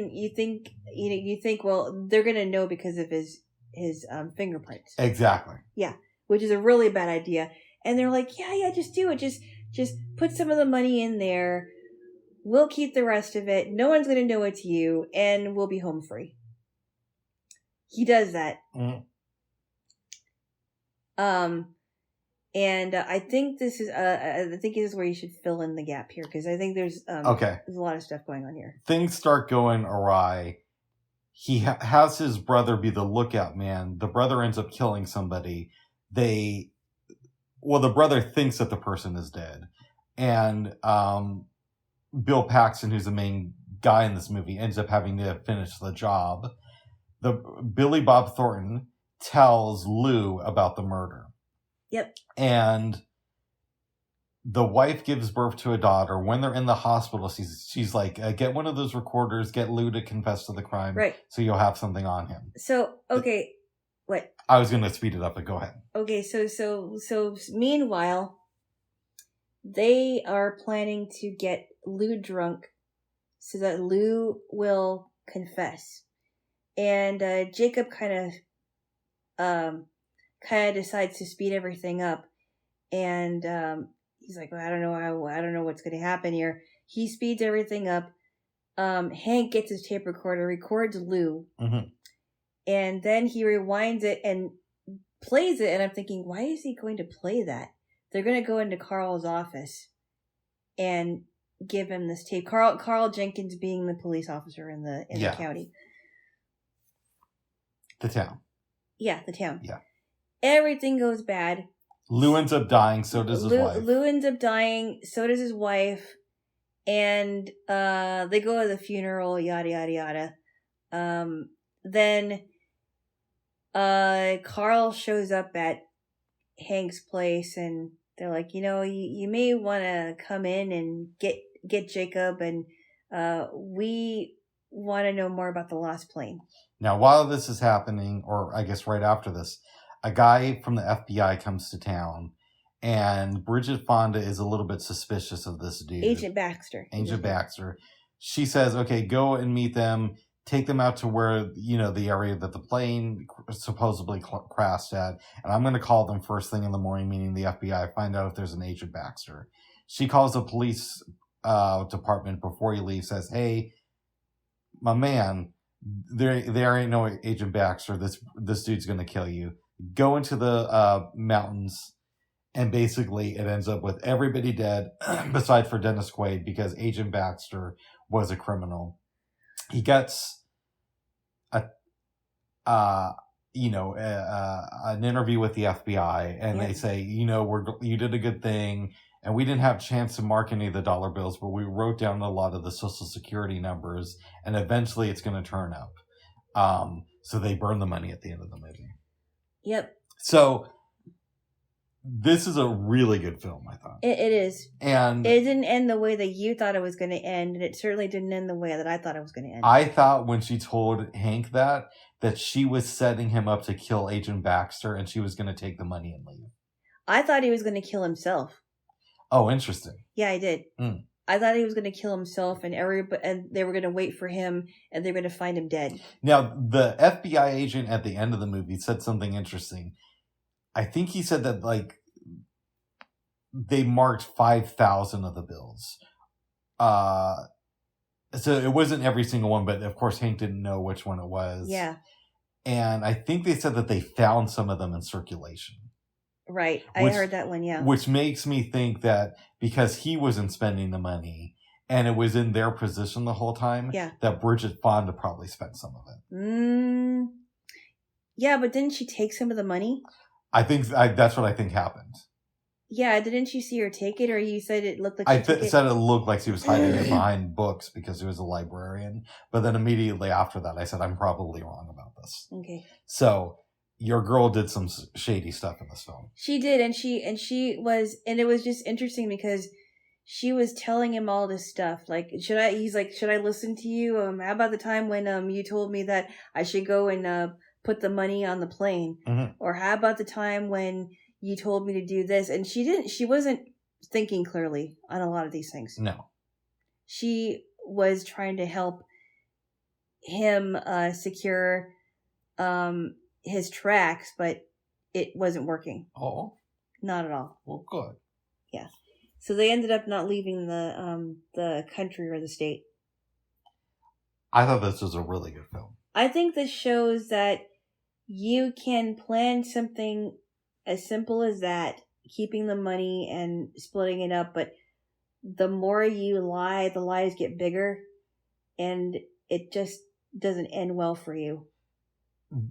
well, they're going to know because of his fingerprints. Exactly. Yeah. Which is a really bad idea. And they're like, yeah, just do it. Just put some of the money in there. We'll keep the rest of it. No one's going to know it's you, and we'll be home free. He does that. And I think this is where you should fill in the gap here, because I think there's a lot of stuff going on here. Things start going awry. He has his brother be the lookout man. The brother ends up killing somebody. The brother thinks that the person is dead. And Bill Paxton, who's the main guy in this movie, ends up having to finish the job. Billy Bob Thornton tells Lou about the murder. Yep. And the wife gives birth to a daughter. When they're in the hospital, she's like, get one of those recorders, get Lou to confess to the crime. Right. So you'll have something on him. So, okay. What? I was going to speed it up, but go ahead. Okay, so meanwhile, they are planning to get Lou drunk so that Lou will confess. And Jacob kind of decides to speed everything up. And he's like, well, I don't know what's going to happen here. He speeds everything up. Hank gets his tape recorder, records Lou. And then he rewinds it and plays it. And I'm thinking, why is he going to play that? They're going to go into Carl's office and give him this tape. Carl Jenkins being the police officer in the county. The town. Yeah, the town. Yeah. Everything goes bad. Lou ends up dying, so does his wife. Lou ends up dying, so does his wife. And they go to the funeral, yada, yada, yada. Then Carl shows up at Hank's place, and they're like, you may want to come in and get Jacob, and We want to know more about the lost plane. Now, while this is happening, or I guess right after this, a guy from the FBI comes to town, and Bridget Fonda is a little bit suspicious of this dude. Agent Baxter. She says, okay, go and meet them, take them out to where, the area that the plane supposedly crashed at, and I'm going to call them first thing in the morning, meaning the FBI, find out if there's an Agent Baxter. She calls the police department before he leaves, says, hey, my man, there ain't no Agent Baxter. This dude's going to kill you. Go into the mountains, and basically it ends up with everybody dead, besides for Dennis Quaid, because Agent Baxter was a criminal. He gets an interview with the FBI, and they say, you did a good thing, and we didn't have a chance to mark any of the dollar bills, but we wrote down a lot of the Social Security numbers, and eventually it's going to turn up. So they burn the money at the end of the movie. Yep. So this is a really good film, I thought. It is. And it didn't end the way that you thought it was going to end, and it certainly didn't end the way that I thought it was going to end. I thought when she told Hank that she was setting him up to kill Agent Baxter, and she was going to take the money and leave. I thought he was going to kill himself. Oh, interesting. Yeah, I did. I thought he was going to kill himself, and they were going to wait for him, and they were going to find him dead. Now, the FBI agent at the end of the movie said something interesting. I think he said that, they marked 5,000 of the bills. So it wasn't every single one, but of course Hank didn't know which one it was. Yeah. And I think they said that they found some of them in circulation. Right. I heard that one, yeah. Which makes me think that because he wasn't spending the money and it was in their position the whole time, that Bridget Fonda probably spent some of it. Yeah, but didn't she take some of the money? I think that's what I think happened. Yeah, didn't you see her take it, or you said it looked like she said it looked like she was hiding it behind books because she was a librarian. But then immediately after that, I said, I'm probably wrong about this. Okay. So your girl did some shady stuff in this film. She did, and it was just interesting because she was telling him all this stuff. Should I listen to you? How about the time when you told me that I should go and put the money on the plane? Mm-hmm. Or how about the time when you told me to do this? And she wasn't thinking clearly on a lot of these things. No. She was trying to help him secure his tracks, but it wasn't working. Oh. Not at all. Well, good. Yeah. So they ended up not leaving the country or the state. I thought this was a really good film. I think this shows that you can plan something as simple as that, keeping the money and splitting it up, but the more you lie, the lies get bigger, and it just doesn't end well for you.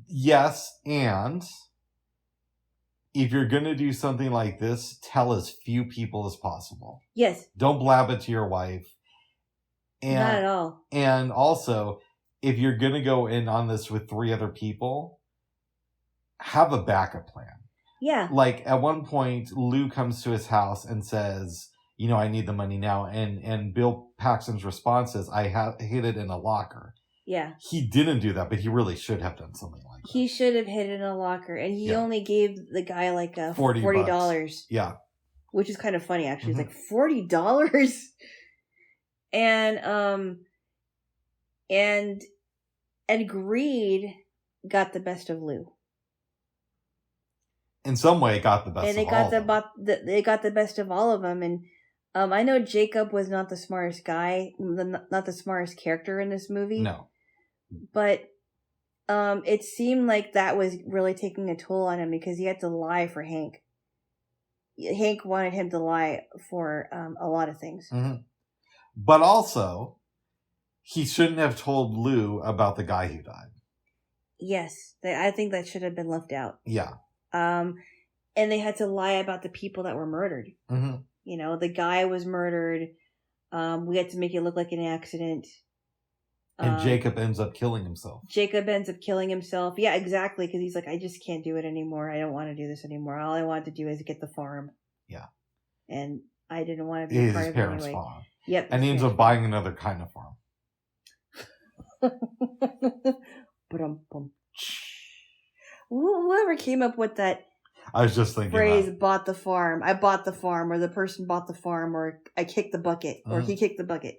Yes, and if you're going to do something like this, tell as few people as possible. Yes. Don't blab it to your wife. Not at all. And also, if you're going to go in on this with 3 other people, have a backup plan. Yeah. At one point, Lou comes to his house and says, I need the money now. And Bill Paxton's response is, I hid it in a locker. Yeah. He didn't do that, but he really should have done something like that. He should have hid it in a locker. And he only gave the guy $40. Yeah. Which is kind of funny, actually. Mm-hmm. It's $40? And greed got the best of Lou. In some way, it got the best of all of them. They got the best of all of them. And I know Jacob was not the smartest guy, not the smartest character in this movie. No. But it seemed like that was really taking a toll on him because he had to lie for Hank. Hank wanted him to lie for a lot of things. Mm-hmm. But also, he shouldn't have told Lou about the guy who died. Yes. I think that should have been left out. Yeah. And they had to lie about the people that were murdered. Mm-hmm. The guy was murdered. We had to make it look like an accident. And Jacob ends up killing himself. Yeah, exactly. Because he's like, I just can't do it anymore. I don't want to do this anymore. All I want to do is get the farm. Yeah. And I didn't want to be part of it anyway. Farm. Yep. And he ends up buying another kind of farm. Whoever came up with that I was just thinking phrase, bought the farm. I bought the farm, or the person bought the farm, or I kicked the bucket, or he kicked the bucket.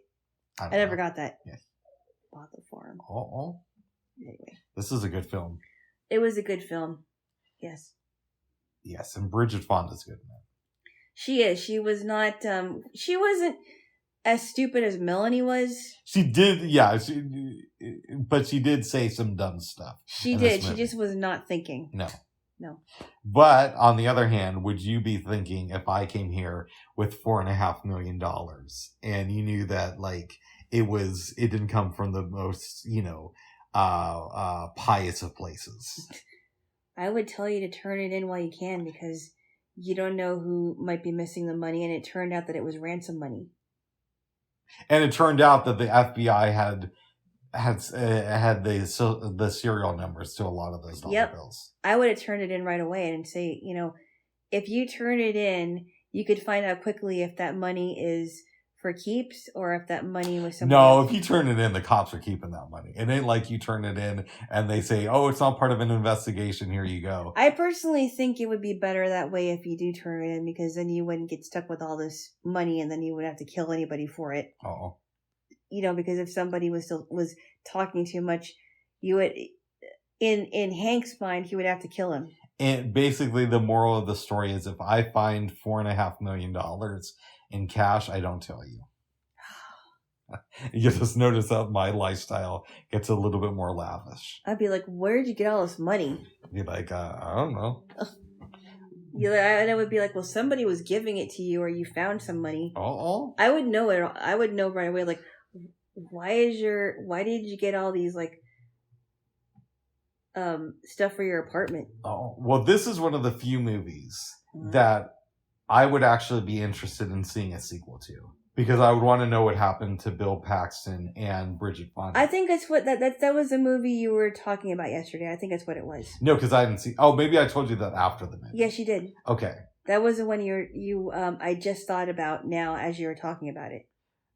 I never got that. Yes. Bought the farm. Oh. Anyway. This is a good film. It was a good film. Yes. Yes, and Bridget Fonda's good in it. She is. She was not, she wasn't as stupid as Melanie was. She did, yeah, but she did say some dumb stuff. She did. She just was not thinking. No. But on the other hand, would you be thinking if I came here with $4.5 million and you knew that it didn't come from the most, pious of places? I would tell you to turn it in while you can, because you don't know who might be missing the money, and it turned out that it was ransom money. And it turned out that the FBI had the serial numbers to a lot of those dollar bills. I would have turned it in right away and say, if you turn it in, you could find out quickly if that money is for keeps or if that money was something else. If you turn it in, the cops are keeping that money. It ain't like you turn it in and they say, oh, it's not part of an investigation. Here you go. I personally think it would be better that way if you do turn it in, because then you wouldn't get stuck with all this money and then you wouldn't have to kill anybody for it. Oh. Because if somebody was talking too much, you would, in Hank's mind, he would have to kill him. And basically the moral of the story is if I find $4.5 million in cash, I don't tell you. You just notice that my lifestyle gets a little bit more lavish. I'd be like, where did you get all this money? Be like, I don't know. And I would be like, well, somebody was giving it to you, or you found some money. Oh. I would know it. I would know right away. Like, why did you get all these stuff for your apartment? Oh, well, this is one of the few movies that I would actually be interested in seeing a sequel to, because I would want to know what happened to Bill Paxton and Bridget Fonda. I think that's what that was the movie you were talking about yesterday. I think that's what it was. No, because I didn't see. Oh, maybe I told you that after the movie. Yes, you did. Okay. That was the one I just thought about now as you were talking about it.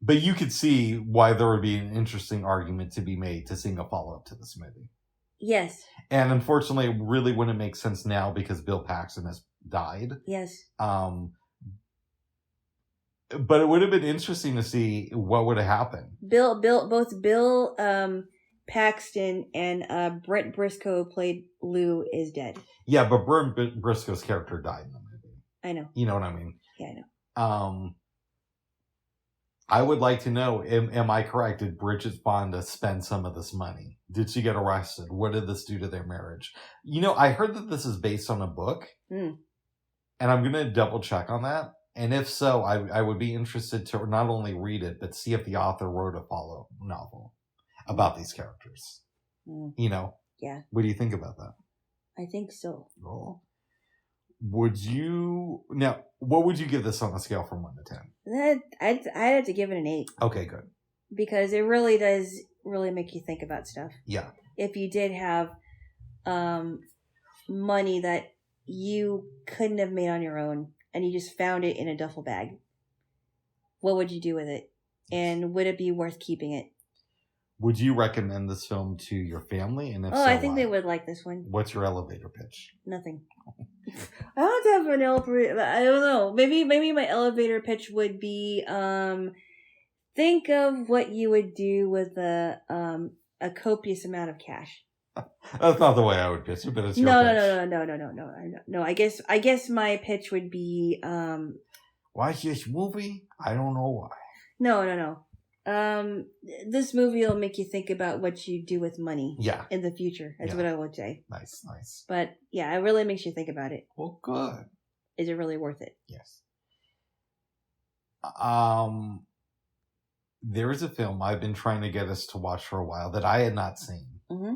But you could see why there would be an interesting argument to be made to seeing a follow-up to this movie. Yes. And unfortunately, it really wouldn't make sense now because Bill Paxton has died. Yes. But it would have been interesting to see what would have happened. Both Bill Paxton and Brent Briscoe played Lou is dead. Yeah, but Brent Briscoe's character died in the movie. I know. You know what I mean? Yeah, I know. I would like to know, am I correct? Did Bridget Fonda spend some of this money? Did she get arrested? What did this do to their marriage? I heard that this is based on a book. And I'm going to double check on that. And if so, I would be interested to not only read it, but see if the author wrote a follow novel about these characters. Yeah. What do you think about that? I think so. Oh. What would you give this on a scale from 1 to 10? I'd have to give it an 8. Okay, good. Because it really does make you think about stuff. Yeah. If you did have money that you couldn't have made on your own, and you just found it in a duffel bag, what would you do with it? And would it be worth keeping it? Would you recommend this film to your family? And if so, I think they would like this one. What's your elevator pitch? Nothing. I don't have an elevator. I don't know. Maybe my elevator pitch would be think of what you would do with a copious amount of cash. That's not the way I would pitch it, but it's your pitch. No. I guess my pitch would be watch this movie? I don't know why. No. This movie will make you think about what you do with money. Yeah. In the future. That's what I would say. Nice. But yeah, it really makes you think about it. Well, good. Is it really worth it? Yes. There is a film I've been trying to get us to watch for a while that I had not seen. Mm-hmm.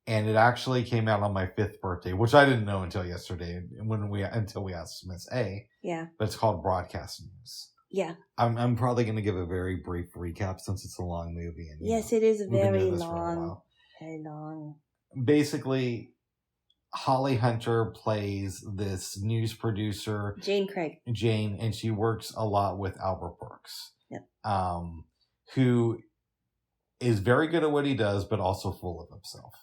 And it actually came out on my 5th birthday, which I didn't know until yesterday until we asked Miss A. Yeah. But it's called Broadcast News. Yeah. I'm probably going to give a very brief recap since it's a long movie. And, yes, it is very long. Very long. Basically, Holly Hunter plays this news producer. Jane Craig. And she works a lot with Albert Brooks. who is very good at what he does, but also full of himself.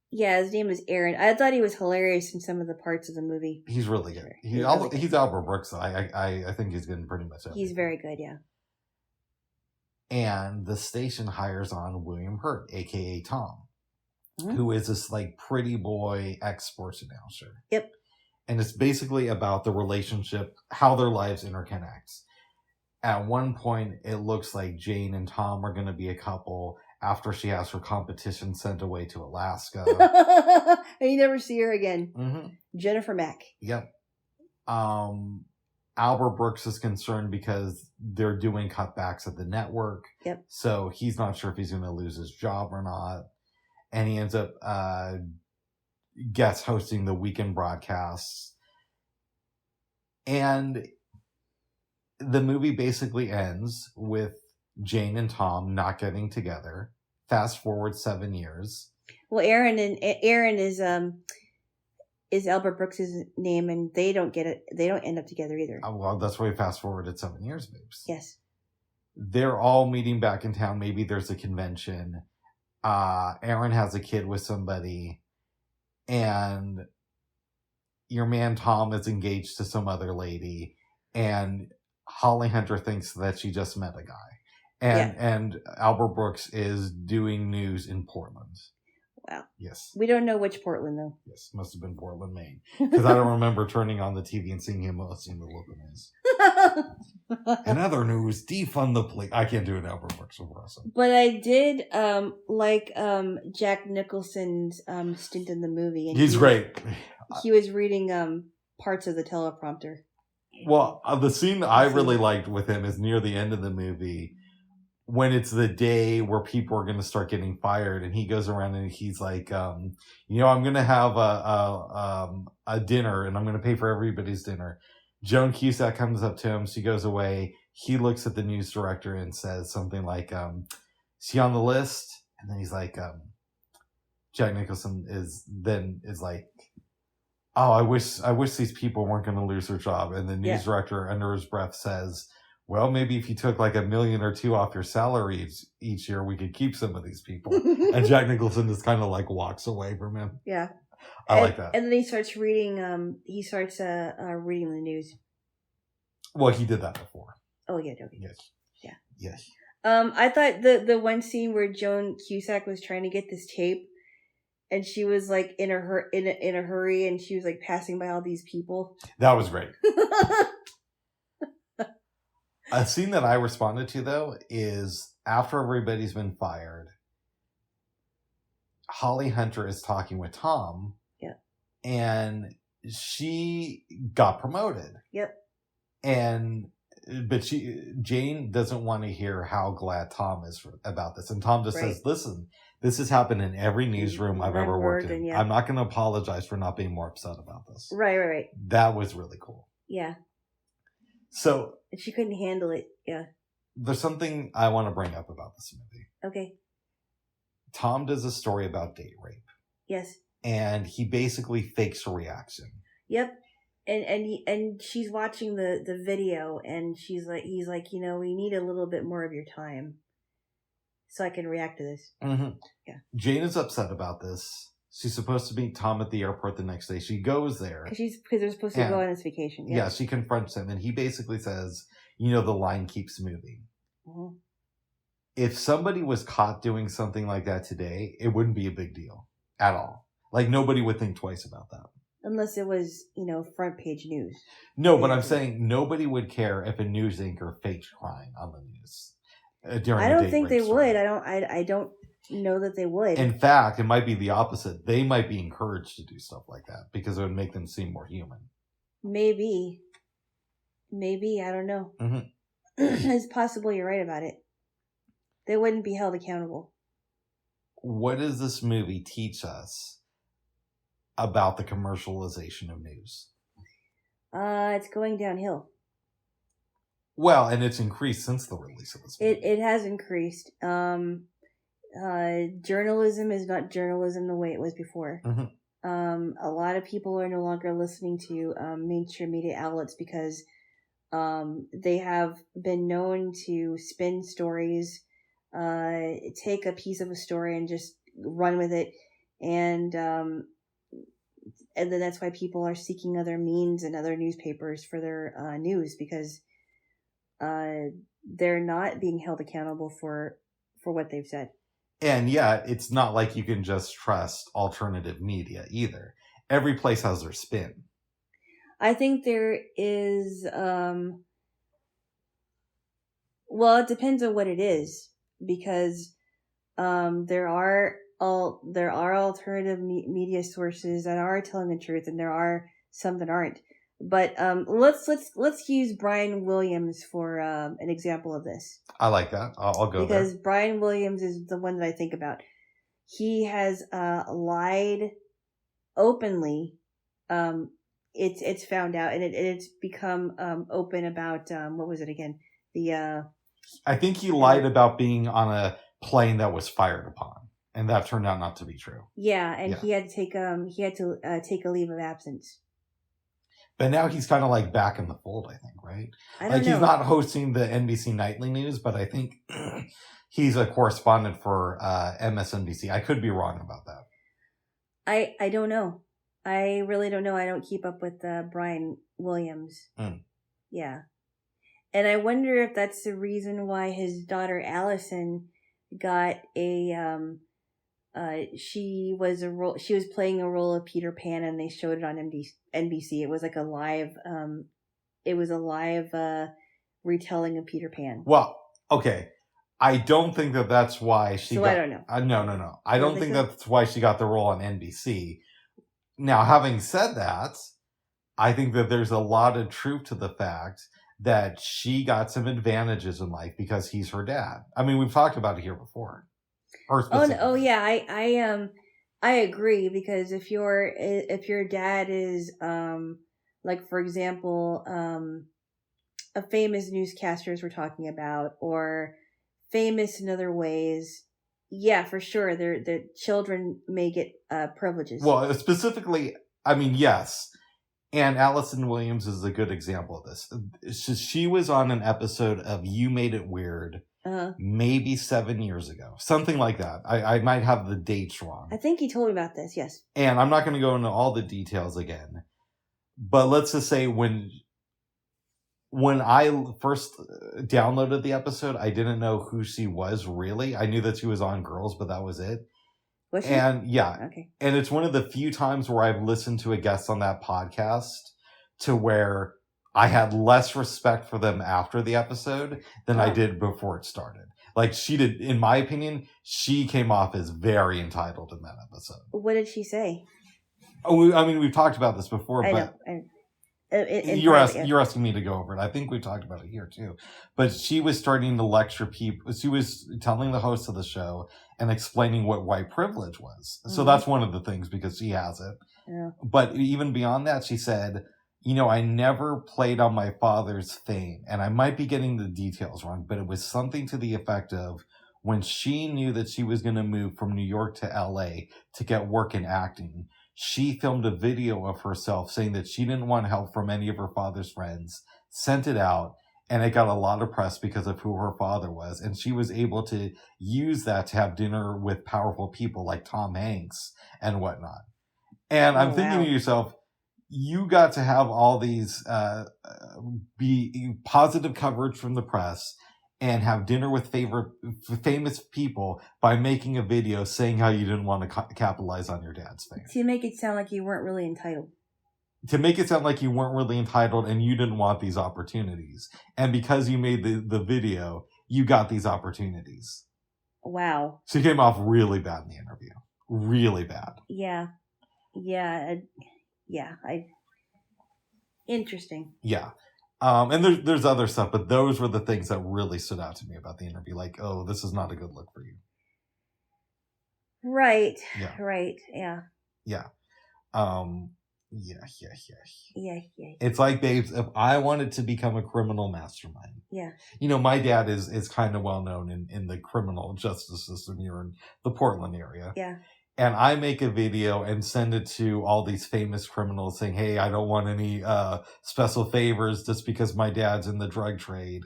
Yeah, his name is Aaron. I thought he was hilarious in some of the parts of the movie. He's really good. He's Albert Brooks. I think he's good in pretty much everything. He's very good, yeah. And the station hires on William Hurt, a.k.a. Tom, who is this like pretty boy ex-sports announcer. Yep. And it's basically about the relationship, how their lives interconnect. At one point, it looks like Jane and Tom are going to be a couple after she has her competition sent away to Alaska. And you never see her again. Mm-hmm. Jennifer Mack. Yep. Albert Brooks is concerned because they're doing cutbacks at the network. Yep. So he's not sure if he's going to lose his job or not. And he ends up guest hosting the weekend broadcasts. And the movie basically ends with Jane and Tom not getting together. Fast forward 7 years. Well, Aaron is Albert Brooks' name, and they don't get it. They don't end up together either. Well, that's why we fast forwarded 7 years, babes. Yes. They're all meeting back in town. Maybe there's a convention. Aaron has a kid with somebody, and your man Tom is engaged to some other lady, and Holly Hunter thinks that she just met a guy. And Albert Brooks is doing news in Portland. Wow. Yes. We don't know which Portland, though. Yes, must have been Portland, Maine. Because I don't remember turning on the TV and seeing him seeing the local news. In other news, defund the police. I can't do an Albert Brooks impression. But I did like Jack Nicholson's stint in the movie. And He's great. He was reading parts of the teleprompter. Well, the scene I really liked with him is near the end of the movie, when it's the day where people are going to start getting fired, and he goes around and he's like, I'm going to have a dinner, and I'm going to pay for everybody's dinner. Joan Cusack comes up to him. She goes away. He looks at the news director and says something like, is he on the list? And then he's like, Jack Nicholson is like, oh, I wish these people weren't going to lose their job. And the news director under his breath says, well, maybe if you took like $1 million or $2 million off your salary each year, we could keep some of these people. And Jack Nicholson just kind of like walks away from him. Yeah. I like that. And then he starts reading, reading the news. Well, he did that before. Oh, yeah. Okay. Yes. Yeah. Yes. I thought the one scene where Joan Cusack was trying to get this tape, and she was like in a hurry, and she was like passing by all these people. That was great. A scene that I responded to, though, is after everybody's been fired, Holly Hunter is talking with Tom. Yeah. And she got promoted. Yep. But Jane doesn't want to hear how glad Tom is about this. And Tom just says, listen, this has happened in every newsroom I've ever worked in. I'm not going to apologize for not being more upset about this. Right. That was really cool. Yeah. So. She couldn't handle it. Yeah. There's something I want to bring up about this movie. Okay. Tom does a story about date rape. Yes. And he basically fakes a reaction. Yep. And she's watching the video, and he's like, we need a little bit more of your time so I can react to this. Mm-hmm. Yeah. Jane is upset about this. She's supposed to meet Tom at the airport the next day. She goes there. Because they're supposed to go on this vacation. Yeah, she confronts him, and he basically says, the line keeps moving. Mm-hmm. If somebody was caught doing something like that today, it wouldn't be a big deal at all. Like, nobody would think twice about that. Unless it was, front page news. No, but I'm saying nobody would care if a news anchor faked crying on the news. I don't think they would. I don't know that they would. In fact, it might be the opposite. They might be encouraged to do stuff like that because it would make them seem more human. Maybe. I don't know. Mm-hmm. It's possible you're right about it. They wouldn't be held accountable. What does this movie teach us about the commercialization of news? It's going downhill. Well, and it's increased since the release of this movie. It has increased. Journalism is not journalism the way it was before. Mm-hmm. A lot of people are no longer listening to mainstream media outlets because They have been known to spin stories, take a piece of a story and just run with it, and then that's why people are seeking other means and other newspapers for their news, because they're not being held accountable for what they've said. And yeah, it's not like you can just trust alternative media either. Every place has their spin. I think there is, well, it depends on what it is, because there are alternative media sources that are telling the truth, and there are some that aren't. But let's use Brian Williams for an example of this. I like that. I'll go because there. Brian Williams is the one that I think about. He has lied openly. It's found out, and it's become open about what was it again? I think he lied about being on a plane that was fired upon, and that turned out not to be true. Yeah, and he had to take a leave of absence. But now he's kind of like back in the fold, I think, right? I don't know. He's not hosting the NBC Nightly News, but I think he's a correspondent for MSNBC. I could be wrong about that. I don't know. I really don't know. I don't keep up with Brian Williams. Yeah. And I wonder if that's the reason why his daughter Allison got a she was playing a role of Peter Pan, and they showed it on NBC. It was like a live retelling of Peter Pan. Well, okay. I don't think that's why she got... I don't know. No. I don't think that's why she got the role on NBC. Now, having said that, I think that there's a lot of truth to the fact that she got some advantages in life because he's her dad. I mean, we've talked about it here before. Yeah, I agree, because if your dad is like, for example, a famous newscaster, as we're talking about, or famous in other ways, yeah, for sure, the children may get privileges. Well, specifically, I mean, yes. And Allison Williams is a good example of this. She was on an episode of You Made It Weird maybe 7 years ago. Something like that. I might have the dates wrong. I think he told me about this, yes. And I'm not going to go into all the details again. But let's just say when I first downloaded the episode, I didn't know who she was really. I knew that she was on Girls, but that was it. Was she? And yeah. Okay. And it's one of the few times where I've listened to a guest on that podcast to where I had less respect for them after the episode than I did before it started. Like, she did, in my opinion, she came off as very entitled in that episode. What did she say? Oh, I mean, we've talked about this before, but you're asking me to go over it. I think we talked about it here too. But she was starting to lecture people. She was telling the host of the show and explaining what white privilege was. Mm-hmm. So that's one of the things, because she has it. Yeah. But even beyond that, she said, I never played on my father's fame, and I might be getting the details wrong, but it was something to the effect of, when she knew that she was going to move from New York to LA to get work in acting, she filmed a video of herself saying that she didn't want help from any of her father's friends, sent it out, and it got a lot of press because of who her father was. And she was able to use that to have dinner with powerful people like Tom Hanks and whatnot. And I'm thinking to yourself, you got to have all these be positive coverage from the press and have dinner with famous people by making a video saying how you didn't want to capitalize on your dad's fame. To make it sound like you weren't really entitled. To make it sound like you weren't really entitled and you didn't want these opportunities. And because you made the video, you got these opportunities. Wow. She came off really bad in the interview. Really bad. Yeah. Interesting. Yeah. And there's other stuff, but those were the things that really stood out to me about the interview. Like, oh, this is not a good look for you. Right. Yeah. Right. Yeah. Yeah. Yeah. It's like, babes, if I wanted to become a criminal mastermind. Yeah. My dad is kind of well known in the criminal justice system here in the Portland area. Yeah. and I make a video and send it to all these famous criminals saying, hey, I don't want any special favors just because my dad's in the drug trade.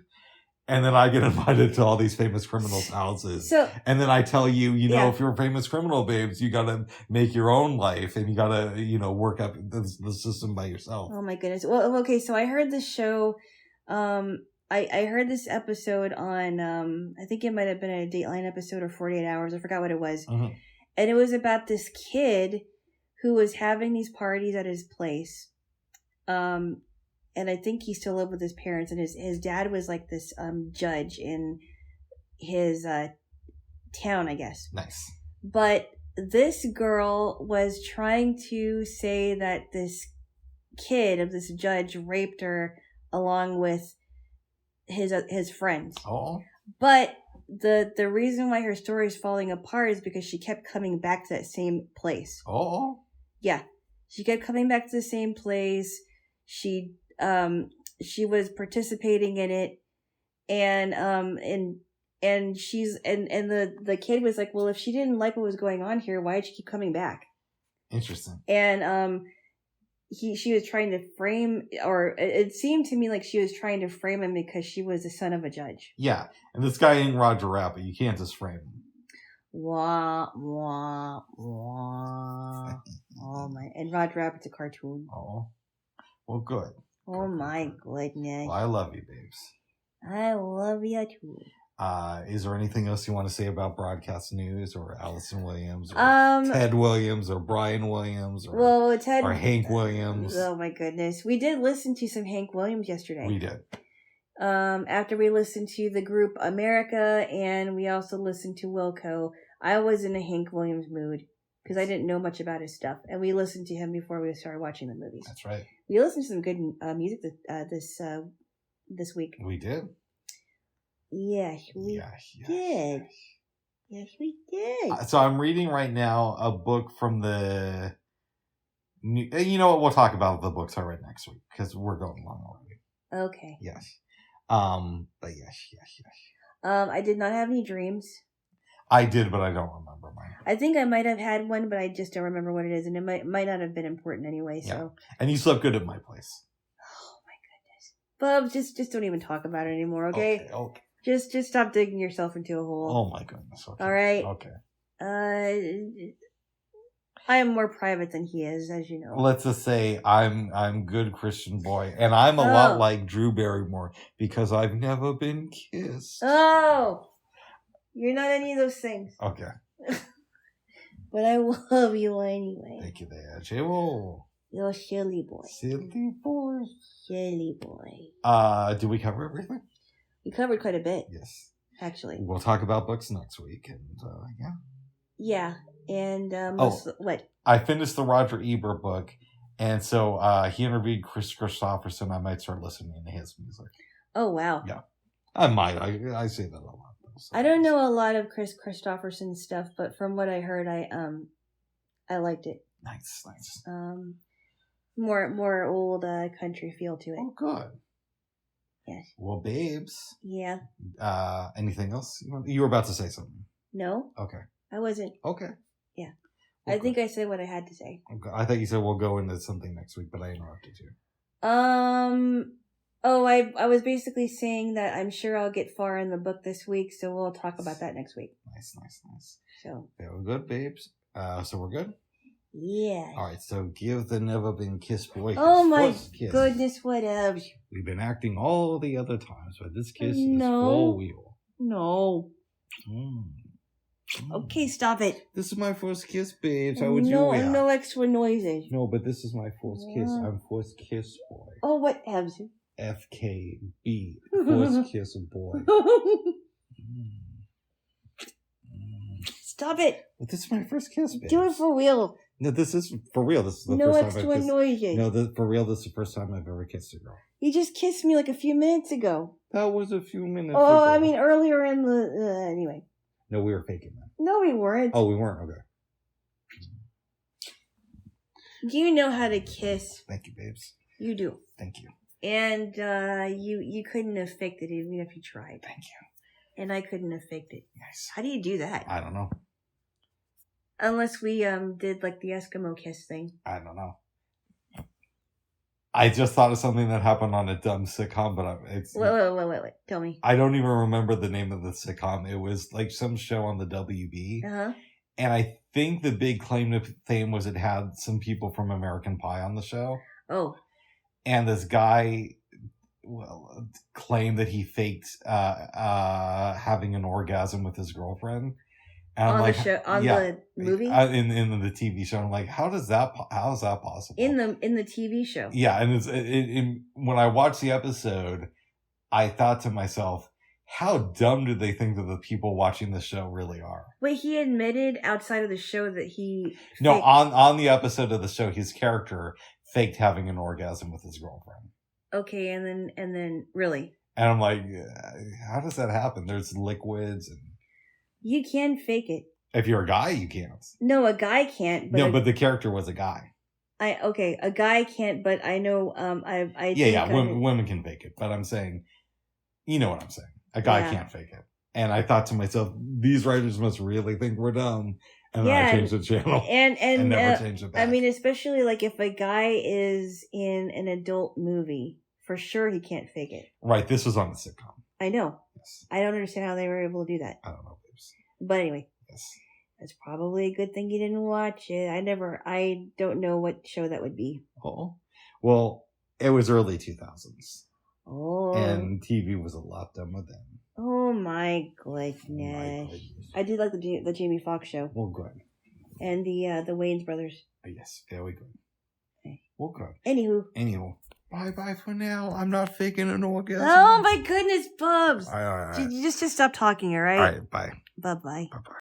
And then I get invited to all these famous criminals' houses. And then I tell you, if you're a famous criminal, babes, you gotta make your own life and you gotta, work up the system by yourself. Oh my goodness. Well, okay, so I heard this show, I heard this episode on, I think it might have been a Dateline episode or 48 Hours. I forgot what it was. Mm-hmm. And it was about this kid who was having these parties at his place. And I think he still lived with his parents, and his dad was like this judge in his town, I guess. Nice. But this girl was trying to say that this kid of this judge raped her along with his friends. Oh. But the reason why her story is falling apart is because she kept coming back to that same place. Oh. Yeah. She kept coming back to the same place. She was participating in it, and the kid was like, well, if she didn't like what was going on here, why did she keep coming back? Interesting. And she was trying to frame, or it seemed to me like she was trying to frame him because she was the son of a judge. Yeah, and this guy ain't Roger Rabbit. You can't just frame him. Wah, wah, wah. Oh my! And Roger Rabbit's a cartoon. Oh, well, good. Oh my goodness! Well, I love you, babes. I love you too. Is there anything else you want to say about broadcast news or Allison Williams or Ted Williams or Brian Williams or Hank Williams? Oh my goodness. We did listen to some Hank Williams yesterday. We did. After we listened to the group America, and we also listened to Wilco, I was in a Hank Williams mood because I didn't know much about his stuff, and we listened to him before we started watching the movies. That's right. We listened to some good music this week. We did. Yes, we did. Yes, we did. So I'm reading right now a book from the new, you know what? We'll talk about the books I read next week because we're going long already. Okay. Yes. But yes. I did not have any dreams. I did, but I don't remember mine. I think I might have had one, but I just don't remember what it is, and it might not have been important anyway. So. Yeah. And you slept good at my place. Oh my goodness, Bub! Just don't even talk about it anymore, okay? Okay. Just stop digging yourself into a hole. Oh my goodness. Okay. All right. Okay. I am more private than he is, as you know. Let's just say I'm good Christian boy, and I'm a lot like Drew Barrymore because I've never been kissed. Oh, you're not any of those things. Okay. But I love you anyway. Thank you, there, Jaylo. You're a silly boy. Silly boy. Silly boy. Did we cover everything? We covered quite a bit. Yes. Actually. We'll talk about books next week, and yeah. Yeah, and what? I finished the Roger Ebert book, and so he interviewed Chris Christopherson. I might start listening to his music. Oh wow! Yeah, I might. I say that a lot. So. I don't know a lot of Chris Christopherson's stuff, but from what I heard, I liked it. Nice. More old country feel to it. Oh, good. Yes. Well, babes. Yeah. Anything else? You were about to say something. No. Okay. I wasn't. Okay. Yeah. Okay. I think I said what I had to say. Okay. I thought you said we'll go into something next week, but I interrupted you. Oh, I was basically saying that I'm sure I'll get far in the book this week, so we'll talk about that next week. Nice. So. Very good, babes. So we're good? Yeah. All right, so give the never been kissed boy. Oh my goodness, what else? We've been acting all the other times, but this kiss is full wheel. No. Okay, stop it. This is my first kiss, babes. How would you react? No extra noises. No, but this is my first kiss. I'm first kiss boy. Oh, what else? FKB. First kiss boy. Stop it. But this is my first kiss, babes. Do it for real. No, this is for real. This is the no first time I've kissed. No extra noises. No, for real, this is the first time I've ever kissed a girl. You just kissed me like a few minutes ago. That was a few minutes ago. Oh, I mean earlier in the... anyway. No, we were faking that. No, we weren't. Oh, we weren't? Okay. Do you know how to kiss? Thank you, babes. You do. Thank you. And you couldn't have faked it even if you tried. Thank you. And I couldn't have faked it. Nice. How do you do that? I don't know. Unless we did like the Eskimo kiss thing. I don't know. I just thought of something that happened on a dumb sitcom, but it's... Wait. Tell me. I don't even remember the name of the sitcom. It was like some show on the WB. Uh-huh. And I think the big claim to fame was it had some people from American Pie on the show. Oh. And this guy, claimed that he faked having an orgasm with his girlfriend. And I'm like, the show, the movie, in the TV show. I'm like, how is that possible? In the TV show. Yeah, and when I watched the episode, I thought to myself, how dumb do they think that the people watching the show really are? Wait, he admitted outside of the show that he... No, on the episode of the show, his character faked having an orgasm with his girlfriend. Okay, and then really? And I'm like, how does that happen? There's liquids and... You can fake it. If you're a guy, you can't. No, a guy can't. But but the character was a guy. A guy can't, but I know, women can fake it. But I'm saying, you know what I'm saying. A guy can't fake it. And I thought to myself, these writers must really think we're dumb. And then I changed the channel. And never changed it back. I mean, especially like if a guy is in an adult movie, for sure he can't fake it. Right, this was on the sitcom. I know. Yes. I don't understand how they were able to do that. I don't know. But anyway. Yes. That's probably a good thing you didn't watch it. I don't know what show that would be. Oh. Well, it was early 2000s. Oh. And TV was a lot dumber then. Oh my goodness. I did like the Jamie Foxx show. Well, good. And the Wayans brothers. Yes, very good. Okay. Well, good. Anywho. Bye for now. I'm not faking an orgasm. Oh my goodness, Bubs. All right. You just stop talking, all right? All right, bye. Bye-bye. Bye-bye.